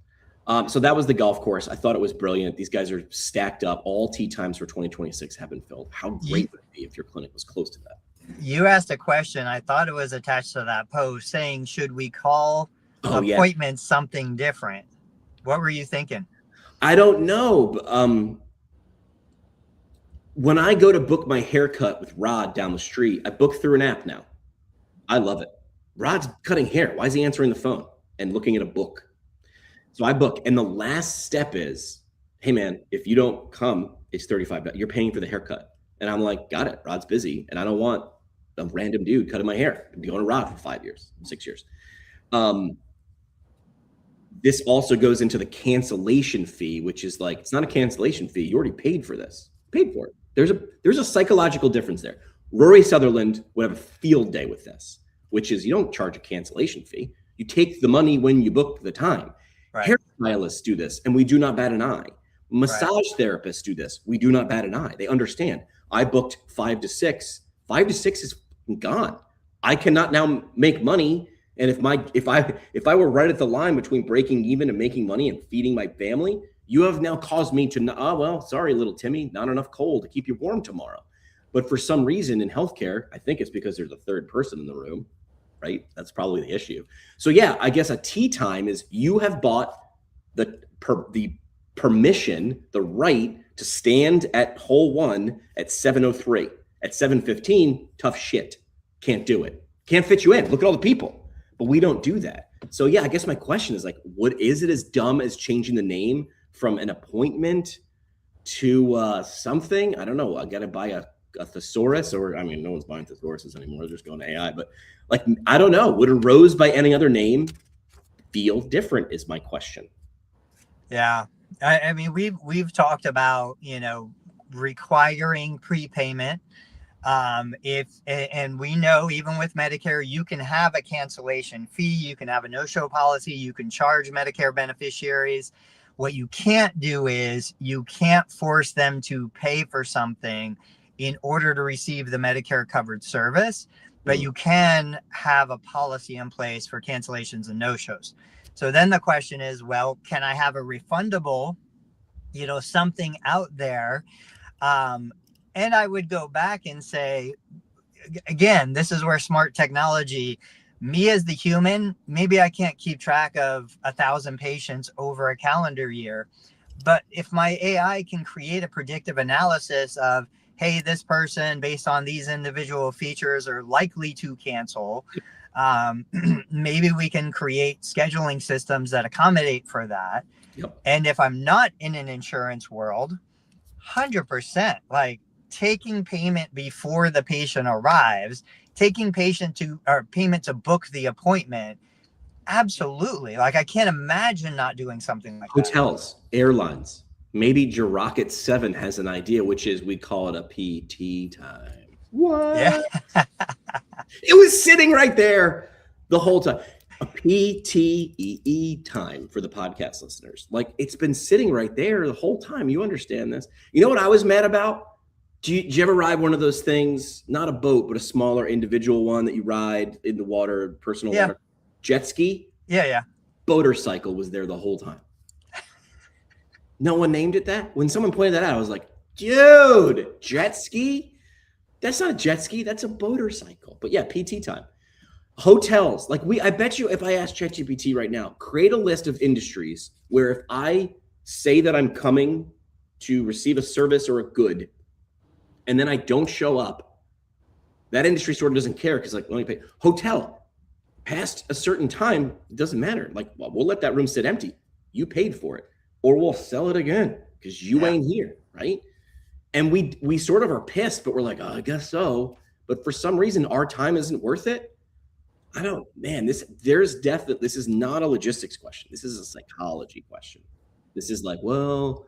So that was the golf course. I thought it was brilliant. These guys are stacked up. All tee times for 2026 have been filled. How great would it be if your clinic was close to that? You asked a question. I thought it was attached to that post saying, should we call appointments something different? What were you thinking? I don't know. But, when I go to book my haircut with Rod down the street, I book through an app now. I love it. Rod's cutting hair. Why is he answering the phone and looking at a book? So I book. And the last step is, hey, man, if you don't come, it's $35. You're paying for the haircut. And I'm like, got it. Rod's busy. And I don't want a random dude cutting my hair. I'm going to Rod for 5 years, 6 years. This also goes into the cancellation fee, which is like, it's not a cancellation fee. You already paid for this. Paid for it. There's a psychological difference there. Rory Sutherland would have a field day with this, which is you don't charge a cancellation fee. You take the money when you book the time. Right. Hairstylists do this, and we do not bat an eye. Massage therapists do this. We do not bat an eye. They understand. I booked 5 to 6. 5 to 6 is gone. I cannot now make money. And if I were right at the line between breaking even and making money and feeding my family, you have now caused me to, sorry, little Timmy, not enough coal to keep you warm tomorrow. But for some reason in healthcare, I think it's because there's a third person in the room, right? That's probably the issue. So yeah, I guess a tee time is you have bought the permission, the right to stand at hole 1 at 7:03. At 7:15, tough shit. Can't do it. Can't fit you in. Look at all the people. But we don't do that. So yeah, I guess my question is like, what is it as dumb as changing the name from an appointment to something? I don't know. I got to buy a thesaurus, or I mean, no one's buying thesauruses anymore. They're just going to AI. But like, I don't know. Would a rose by any other name feel different? Is my question. Yeah, I mean, we've talked about requiring prepayment. And we know even with Medicare, you can have a cancellation fee, you can have a no-show policy, you can charge Medicare beneficiaries. What you can't do is you can't force them to pay for something in order to receive the Medicare covered service, but you can have a policy in place for cancellations and no-shows. So then the question is, well, can I have a refundable, something out there? And I would go back and say, again, this is where smart technology, me as the human, maybe I can't keep track of 1,000 patients over a calendar year. But if my AI can create a predictive analysis of, hey, this person based on these individual features are likely to cancel, maybe we can create scheduling systems that accommodate for that. Yep. And if I'm not in an insurance world, 100%, like, taking payment before the patient arrives, taking payment to book the appointment. Absolutely. Like, I can't imagine not doing something like that. Hotels, airlines, maybe Girocket 7 has an idea, which is we call it a PT time. What? Yeah. It was sitting right there the whole time. A PTEE time for the podcast listeners. Like, it's been sitting right there the whole time. You understand this. You know what I was mad about? Did you ever ride one of those things? Not a boat, but a smaller individual one that you ride in the water, personal water. Jet ski? Yeah. motorcycle was there the whole time. No one named it that. When someone pointed that out, I was like, dude, jet ski? That's not a jet ski. That's a motorcycle. But yeah, PT time. Hotels. Like I bet you if I ask ChatGPT right now, create a list of industries where if I say that I'm coming to receive a service or a good, and then I don't show up, that industry sort of doesn't care because like, let me pay. Hotel, past a certain time, it doesn't matter. Like, well, we'll let that room sit empty. You paid for it. Or we'll sell it again because you ain't here, right? And we sort of are pissed, but we're like, oh, I guess so. But for some reason, our time isn't worth it. This is not a logistics question. This is a psychology question. This is like, well,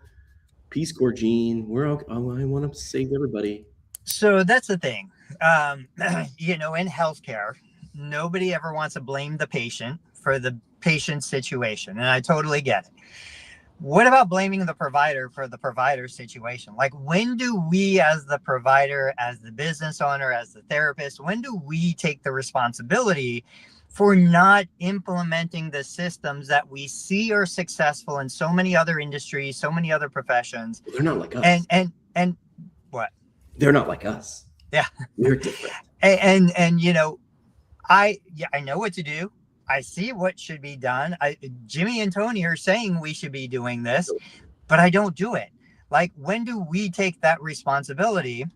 Peace Corps, Gene, we're okay. Oh, I want to save everybody. So that's the thing. In healthcare, nobody ever wants to blame the patient for the patient's situation. And I totally get it. What about blaming the provider for the provider situation? Like, when do we as the provider, as the business owner, as the therapist, when do we take the responsibility for not implementing the systems that we see are successful in so many other industries, so many other professions? Well, they're not like us. And what? They're not like us. Yeah. We're different. And I know what to do. I see what should be done. Jimmy and Tony are saying we should be doing this, but I don't do it. Like, when do we take that responsibility?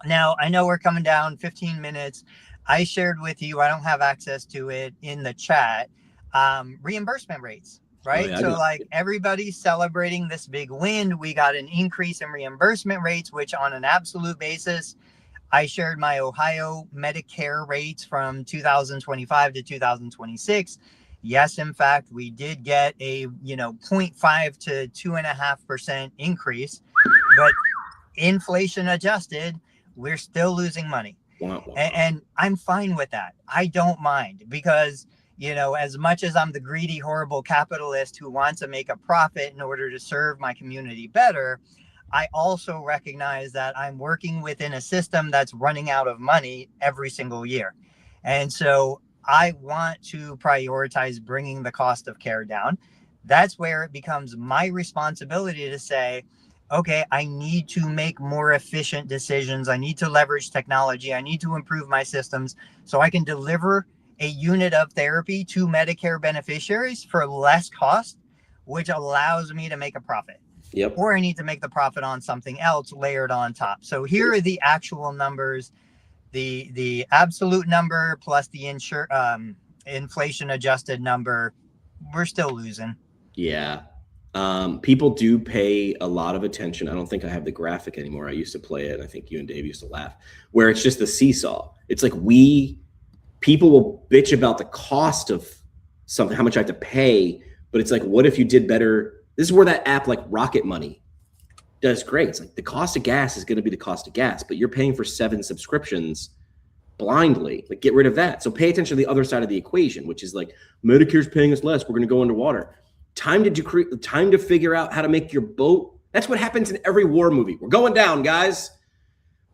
Now, I know we're coming down 15 minutes. I shared with you, I don't have access to it in the chat, reimbursement rates, right? So like everybody's celebrating this big win. We got an increase in reimbursement rates, which on an absolute basis, I shared my Ohio Medicare rates from 2025 to 2026. Yes, in fact, we did get a 0.5 to 2.5% increase, but inflation adjusted, we're still losing money. And I'm fine with that. I don't mind because, as much as I'm the greedy, horrible capitalist who wants to make a profit in order to serve my community better, I also recognize that I'm working within a system that's running out of money every single year. And so I want to prioritize bringing the cost of care down. That's where it becomes my responsibility to say, okay, I need to make more efficient decisions. I need to leverage technology. I need to improve my systems so I can deliver a unit of therapy to Medicare beneficiaries for less cost, which allows me to make a profit. Yep. Or I need to make the profit on something else layered on top. So here are the actual numbers, the absolute number plus the inflation adjusted number. We're still losing. Yeah. People do pay a lot of attention. I don't think I have the graphic anymore. I used to play it. I think you and Dave used to laugh, where it's just the seesaw. It's like people will bitch about the cost of something, how much I have to pay, but it's like, what if you did better? This is where that app like Rocket Money does great. It's like the cost of gas is going to be the cost of gas, but you're paying for 7 subscriptions blindly. Like, get rid of that. So pay attention to the other side of the equation, which is like Medicare's paying us less. We're going to go underwater. Time to figure out how to make your boat. That's what happens in every war movie. We're going down, guys.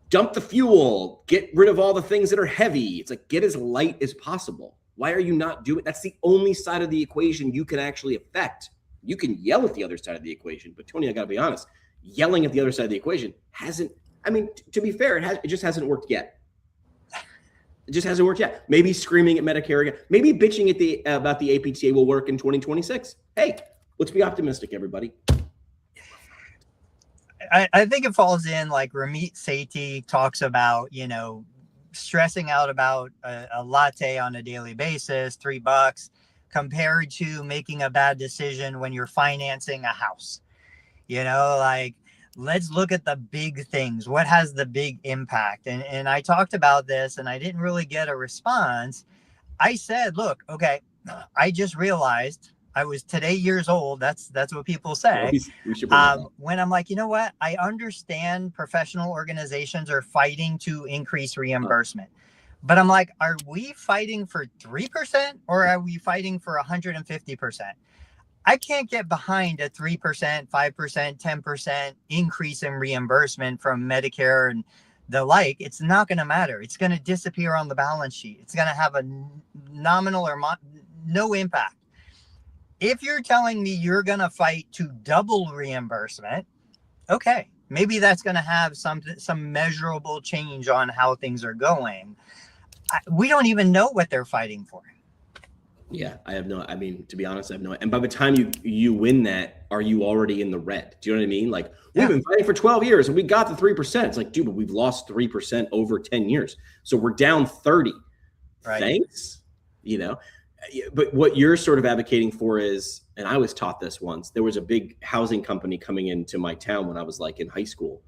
Dump the fuel. Get rid of all the things that are heavy. It's like, get as light as possible. Why are you not doing it? That's the only side of the equation you can actually affect. You can yell at the other side of the equation, but Tony, I got to be honest, yelling at the other side of the equation to be fair, it just hasn't worked yet. It just hasn't worked yet. Maybe screaming at Medicare again, maybe bitching at about the APTA will work in 2026. Hey, let's be optimistic, everybody. I think it falls in like Ramit Sethi talks about, stressing out about a latte on a daily basis, $3, compared to making a bad decision when you're financing a house. Let's look at the big things. What has the big impact? And I talked about this and I didn't really get a response. I said, look, okay, I just realized I was today years old. That's what people say. When I'm like, you know what? I understand professional organizations are fighting to increase reimbursement. But I'm like, are we fighting for 3% or are we fighting for 150%? I can't get behind a 3%, 5%, 10% increase in reimbursement from Medicare and the like. It's not going to matter. It's going to disappear on the balance sheet. It's going to have a nominal or no impact. If you're telling me you're going to fight to double reimbursement, okay, maybe that's going to have some measurable change on how things are going. We don't even know what they're fighting for. Yeah, I mean, to be honest, I have no. And by the time you win that, are you already in the red? Do you know what I mean? Like, we've been fighting for 12 years and we got the 3%. It's like, dude, but we've lost 3% over 10 years. So we're down 30. Right. Thanks. You know, but what you're sort of advocating for is, and I was taught this once, there was a big housing company coming into my town when I was like in high school,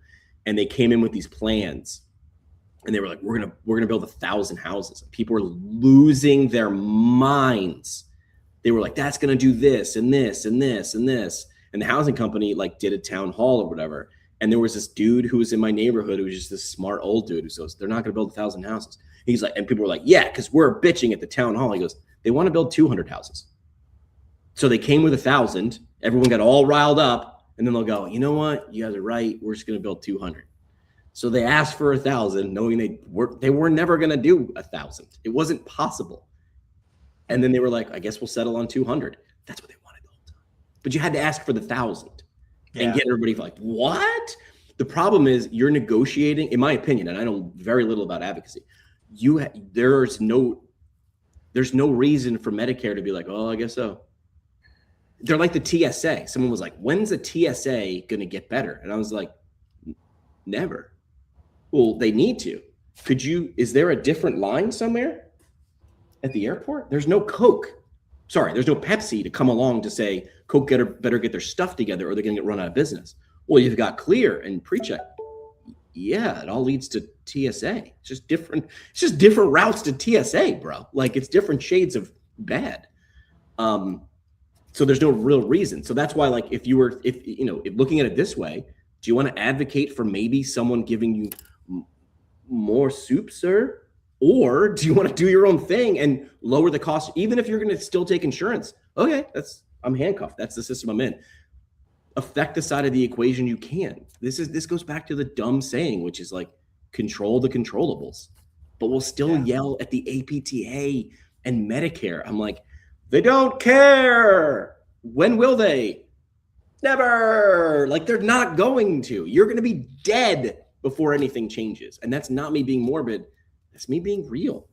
and they came in with these plans. And they were like, we're gonna build 1,000 houses. People were losing their minds. They were like, that's gonna do this and this and this and this. And the housing company like did a town hall or whatever. And there was this dude who was in my neighborhood who was just this smart old dude who says, they're not gonna build 1,000 houses. He's like, and people were like, yeah, because we're bitching at the town hall. He goes, they want to build 200 houses. So they came with 1,000. Everyone got all riled up, and then they'll go, you know what? You guys are right. We're just gonna build 200. So they asked for 1,000, knowing they were never going to do 1,000. It wasn't possible. And then they were like, I guess we'll settle on 200. That's what they wanted the whole time. But you had to ask for the 1,000 and get everybody like, what? The problem is you're negotiating, in my opinion, and I know very little about advocacy. There's no reason for Medicare to be like, oh, I guess so. They're like the TSA. Someone was like, when's the TSA going to get better? And I was like, never. Well, they need to. Is there a different line somewhere at the airport? There's no Coke. Sorry, there's no Pepsi to come along to say Coke better get their stuff together or they're going to get run out of business. Well, you've got Clear and PreCheck. Yeah, it all leads to TSA. It's just different routes to TSA, bro. Like, it's different shades of bad. So there's no real reason. So that's why, like, if looking at it this way, do you want to advocate for maybe someone giving you more soup, sir? Or do you want to do your own thing and lower the cost, even if you're going to still take insurance? Okay, I'm handcuffed. That's the system I'm in. Affect the side of the equation you can. This goes back to the dumb saying, which is like, control the controllables. But we'll still yell at the APTA and Medicare. I'm like, they don't care. When will they? Never. Like, they're not going to. You're going to be dead before anything changes. And that's not me being morbid. That's me being real.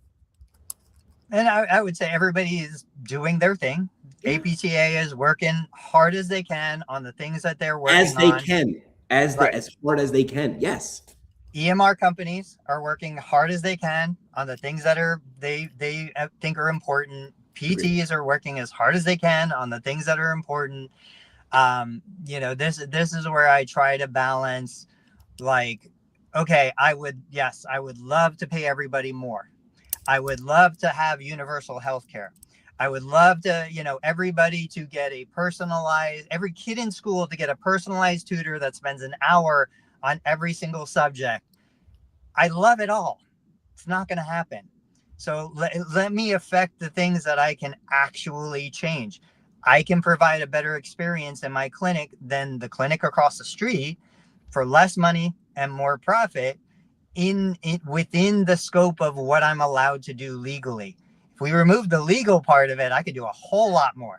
And I would say everybody is doing their thing. APTA is working hard as they can on the things that they're working on. As hard as they can. Yes. EMR companies are working hard as they can on the things that they think are important. PTs are working as hard as they can on the things that are important. This is where I try to balance, like, okay, I would love to pay everybody more. I would love to have universal health care. I would love to, everybody to get every kid in school to get a personalized tutor that spends an hour on every single subject. I love it all. It's not going to happen. So let me affect the things that I can actually change. I can provide a better experience in my clinic than the clinic across the street for less money and more profit within the scope of what I'm allowed to do legally. If we remove the legal part of it, I could do a whole lot more.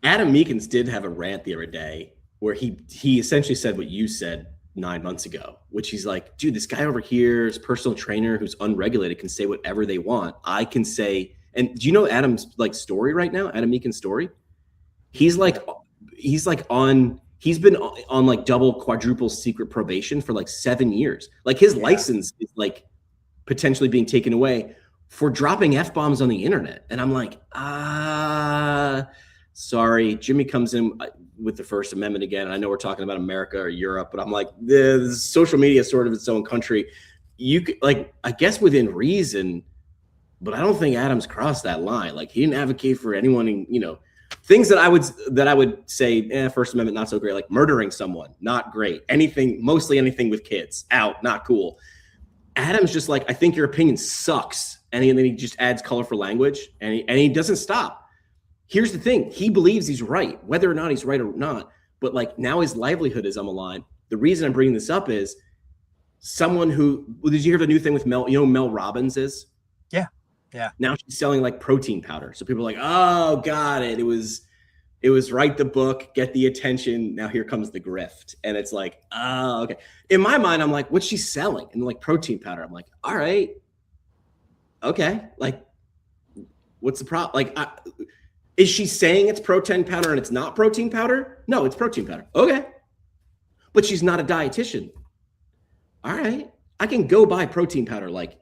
Adam Meekins did have a rant the other day where he essentially said what you said 9 months ago, which he's like, dude, this guy over here is a personal trainer who's unregulated, can say whatever they want. I can say, and do you know Adam's like story right now? Adam Meekins' story? He's been on like double, quadruple secret probation for like 7 years. Like, his license is like potentially being taken away for dropping F-bombs on the internet. And I'm like, sorry. Jimmy comes in with the First Amendment again. And I know we're talking about America or Europe, but I'm like, the social media is sort of its own country. You could, like, I guess within reason, but I don't think Adams crossed that line. Like, he didn't advocate for anyone, things that I would say, First Amendment, not so great, like murdering someone, not great. Mostly anything with kids, out, not cool. Adam's just like, I think your opinion sucks. And then he just adds colorful language and he doesn't stop. Here's the thing. He believes he's right, whether or not he's right or not. But like, now his livelihood is on the line. The reason I'm bringing this up is did you hear the new thing with Mel? You know who Mel Robbins is? Yeah. Yeah. Now she's selling like protein powder. So people are like, oh, got it. It was write the book, get the attention. Now here comes the grift. And it's like, oh, okay. In my mind, I'm like, what's she selling? And like protein powder. I'm like, all right. Okay. Like, what's the problem? Like, is she saying it's protein powder and it's not protein powder? No, it's protein powder. Okay. But she's not a dietitian. All right. I can go buy protein powder like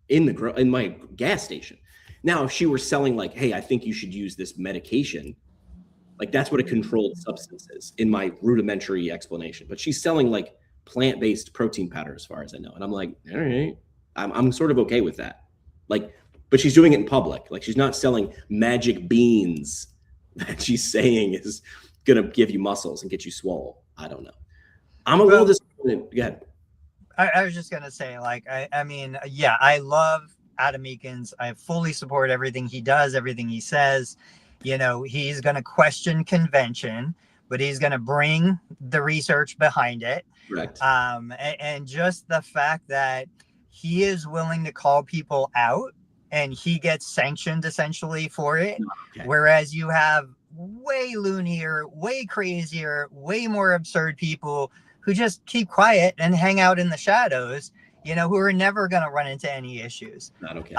in my gas station. Now, if she were selling like, hey, I think you should use this medication, like that's what a controlled substance is in my rudimentary explanation. But she's selling like plant-based protein powder as far as I know. And I'm like, all right, I'm sort of okay with that. Like, but she's doing it in public. Like she's not selling magic beans that she's saying is going to give you muscles and get you swole. I don't know. I'm a little disappointed. Go ahead. I was just going to say, like, I mean, yeah, I love Adam Meakins. I fully support everything he does, everything he says. You know, he's going to question convention, but he's going to bring the research behind it. Correct. And just the fact that he is willing to call people out and he gets sanctioned essentially for it. Okay. Whereas you have way loonier, way crazier, way more absurd people who just keep quiet and hang out in the shadows, you know, who are never going to run into any issues. Not okay.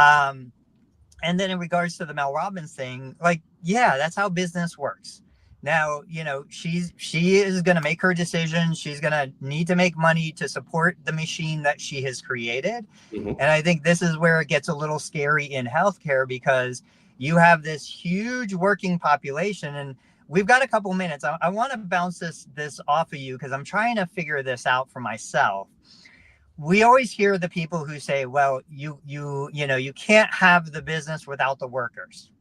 And then in regards to the Mel Robbins thing, like, yeah, that's how business works. Now, you know, she is going to make her decisions. She's going to need to make money to support the machine that she has created. Mm-hmm. And I think this is where it gets a little scary in healthcare, because you have this huge working population, and we've got a couple minutes. I want to bounce this off of you because I'm trying to figure this out for myself. We always hear the people who say, well, you know, you can't have the business without the workers.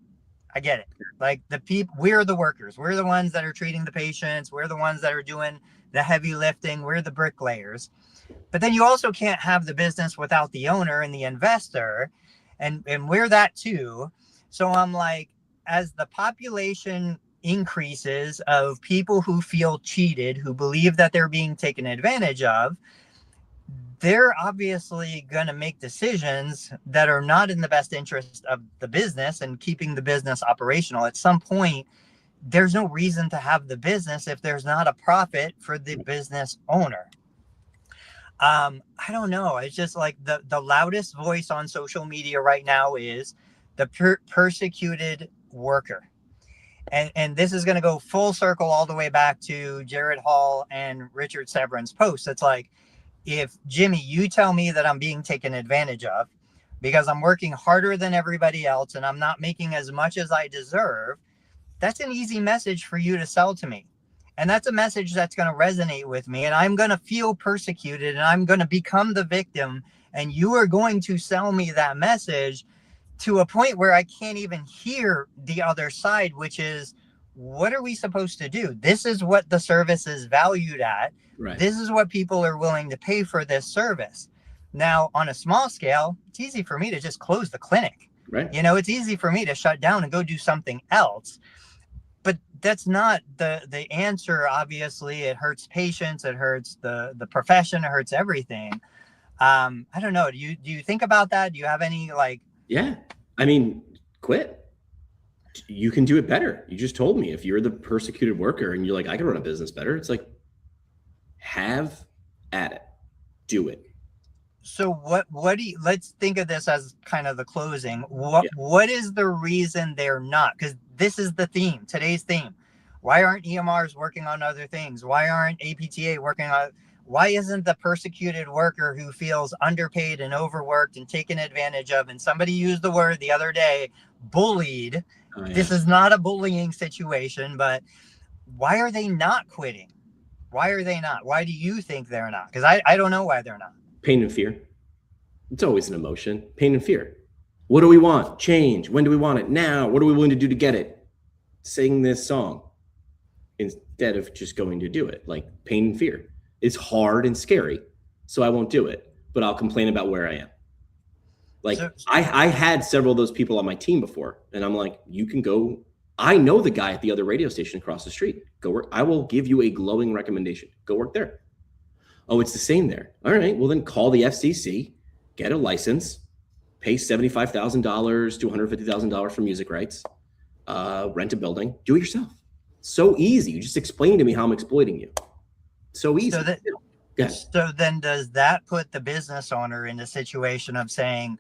I get it. Like the people, we're the workers. We're the ones that are treating the patients. We're the ones that are doing the heavy lifting. We're the bricklayers. But then you also can't have the business without the owner and the investor. And we're that too. So I'm like, as the population increases of people who feel cheated, who believe that they're being taken advantage of, they're obviously going to make decisions that are not in the best interest of the business and keeping the business operational. At some point, there's no reason to have the business if there's not a profit for the business owner. I don't know. It's just like the loudest voice on social media right now is the persecuted worker. And this is going to go full circle all the way back to Jared Hall and Richard Severin's post. It's like, if Jimmy, you tell me that I'm being taken advantage of because I'm working harder than everybody else and I'm not making as much as I deserve, that's an easy message for you to sell to me. And that's a message that's going to resonate with me. And I'm going to feel persecuted and I'm going to become the victim. And you are going to sell me that message to a point where I can't even hear the other side, which is, what are we supposed to do? This is what the service is valued at. Right. This is what people are willing to pay for this service. Now, on a small scale, it's easy for me to just close the clinic. Right. You know, it's easy for me to shut down and go do something else. But that's not the answer. Obviously, it hurts patients. It hurts the profession. It hurts everything. I don't know. Do you think about that? Do you have any like? Yeah. I mean, quit. You can do it better. You just told me if you're the persecuted worker and you're like, I can run a business better. It's like, have at it. Do it. So what do you, let's think of this as kind of the closing. What is the reason they're not? Because this is the theme, today's theme. Why aren't EMRs working on other things? Why aren't APTA working on, why isn't the persecuted worker who feels underpaid and overworked and taken advantage of, and somebody used the word the other day, bullied. Oh, yeah. This is not a bullying situation, but why are they not quitting? Why are they not? Why do you think they're not? Because I don't know why they're not. Pain and fear. It's always an emotion. Pain and fear. What do we want? Change. When do we want it? Now. What are we willing to do to get it? Sing this song instead of just going to do it. Like pain and fear. It's hard and scary, so I won't do it. But I'll complain about where I am. Like I had several of those people on my team before, and I'm like, you can go. I know the guy at the other radio station across the street. Go work. I will give you a glowing recommendation. Go work there. Oh, it's the same there. All right. Well, then call the FCC, get a license, pay $75,000 to $150,000 for music rights, rent a building, do it yourself. So easy. You just explain to me how I'm exploiting you. So easy. So then does that put the business owner in the situation of saying,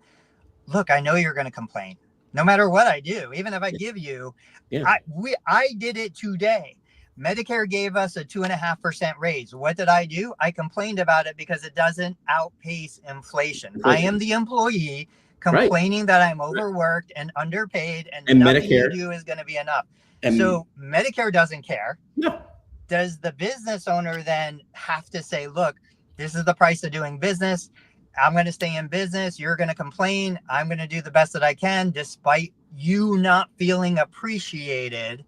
look, I know you're going to complain no matter what I do, even if I give you, I did it today. Medicare gave us a 2.5% raise. What did I do? I complained about it because it doesn't outpace inflation. I am the employee complaining that I'm overworked and underpaid, and nothing Medicare, you do is going to be enough. So Medicare doesn't care. No. Does the business owner then have to say, look, this is the price of doing business. I'm going to stay in business. You're going to complain. I'm going to do the best that I can, despite you not feeling appreciated.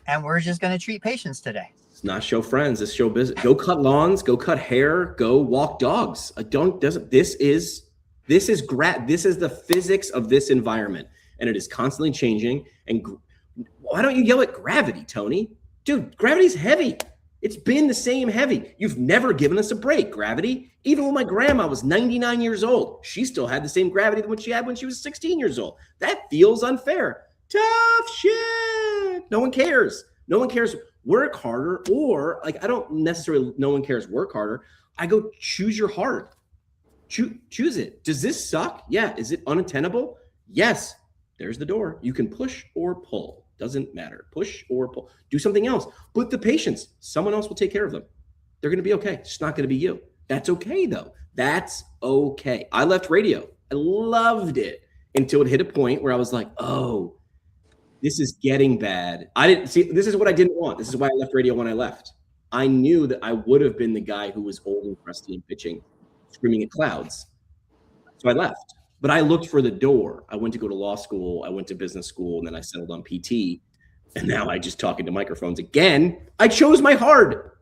And we're just going to treat patients today. It's not show friends. It's show business. Go cut lawns. Go cut hair. Go walk dogs. This is the physics of this environment, and it is constantly changing. And why don't you yell at gravity, Tony? Dude, gravity's heavy. It's been the same heavy. You've never given us a break, gravity. Even when my grandma was 99 years old, she still had the same gravity than what she had when she was 16 years old. That feels unfair. Tough shit. No one cares. No one cares. Work harder, or I don't necessarily, no one cares work harder. I go choose your heart. Choose it. Does this suck? Yeah. Is it unattainable? Yes. There's the door. You can push or pull. Doesn't matter. Push or pull. Do something else. But the patients, someone else will take care of them. They're going to be okay. It's just not going to be you. That's okay, though. That's okay. I left radio. I loved it until it hit a point where I was like, oh, this is getting bad. I didn't see. This is what I didn't want. This is why I left radio when I left. I knew that I would have been the guy who was old and crusty and pitching, screaming at clouds. So I left. But I looked for the door. I went to go to law school. I went to business school, and then I settled on PT. And now I just talk into microphones again. I chose my heart.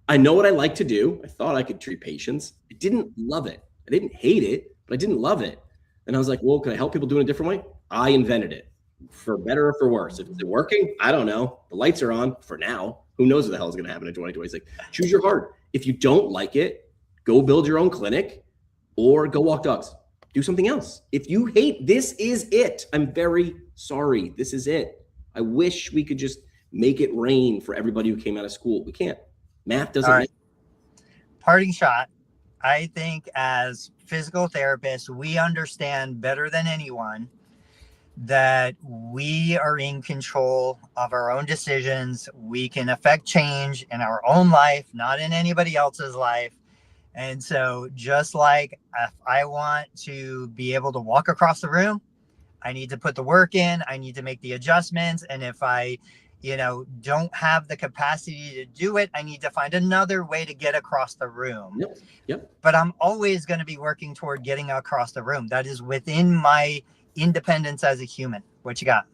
I know what I like to do. I thought I could treat patients. I didn't love it. I didn't hate it, but I didn't love it. And I was like, well, can I help people do it a different way? I invented it, for better or for worse. If it's working, I don't know. The lights are on for now. Who knows what the hell is going to happen in 2020? Choose your heart. If you don't like it, go build your own clinic. Or go walk dogs. Do something else. If you hate, this is it. I'm very sorry. This is it. I wish we could just make it rain for everybody who came out of school. We can't. Math doesn't. All right. Parting shot. I think as physical therapists, we understand better than anyone that we are in control of our own decisions. We can affect change in our own life, not in anybody else's life. And so just like if I want to be able to walk across the room, I need to put the work in, I need to make the adjustments. And if I, don't have the capacity to do it, I need to find another way to get across the room. Yep. But I'm always going to be working toward getting across the room. That is within my independence as a human. What you got?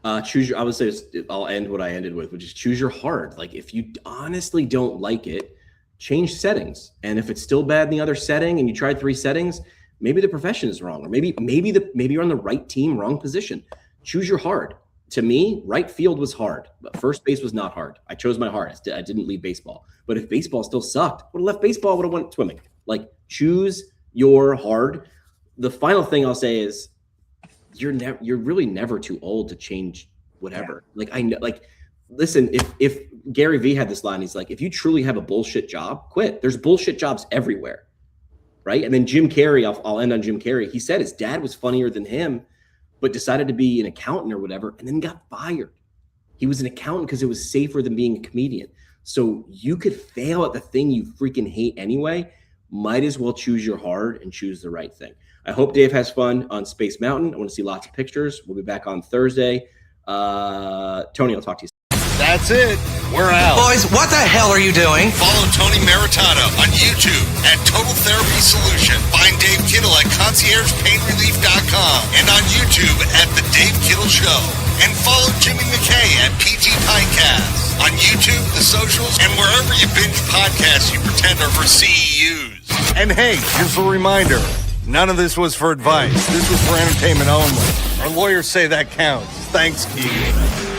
I would say I'll end what I ended with, which is choose your heart. If you honestly don't like it, change settings. And if it's still bad in the other setting and you tried 3 settings, maybe the profession is wrong, or maybe you're on the right team, wrong position. Choose your heart. To me, right field was hard, but first base was not hard. I chose my heart. I didn't leave baseball. But if baseball still sucked, would have left baseball, would have went swimming. Choose your heart. The final thing I'll say is you're really never too old to change whatever. Yeah. Listen, if Gary Vee had this line, he's like, if you truly have a bullshit job, quit. There's bullshit jobs everywhere, right? And then Jim Carrey, I'll end on Jim Carrey. He said his dad was funnier than him, but decided to be an accountant or whatever, and then got fired. He was an accountant because it was safer than being a comedian. So you could fail at the thing you freaking hate anyway. Might as well choose your heart and choose the right thing. I hope Dave has fun on Space Mountain. I want to see lots of pictures. We'll be back on Thursday. Tony, I'll talk to you soon. That's it. We're out. Boys, what the hell are you doing? Follow Tony Maritano on YouTube at Total Therapy Solution. Find Dave Kittle at ConciergePainRelief.com and on YouTube at The Dave Kittle Show. And follow Jimmy McKay at PT Pintcast on YouTube, the socials, and wherever you binge podcasts you pretend are for CEUs. And hey, just a reminder, none of this was for advice. This was for entertainment only. Our lawyers say that counts. Thanks, Keegan.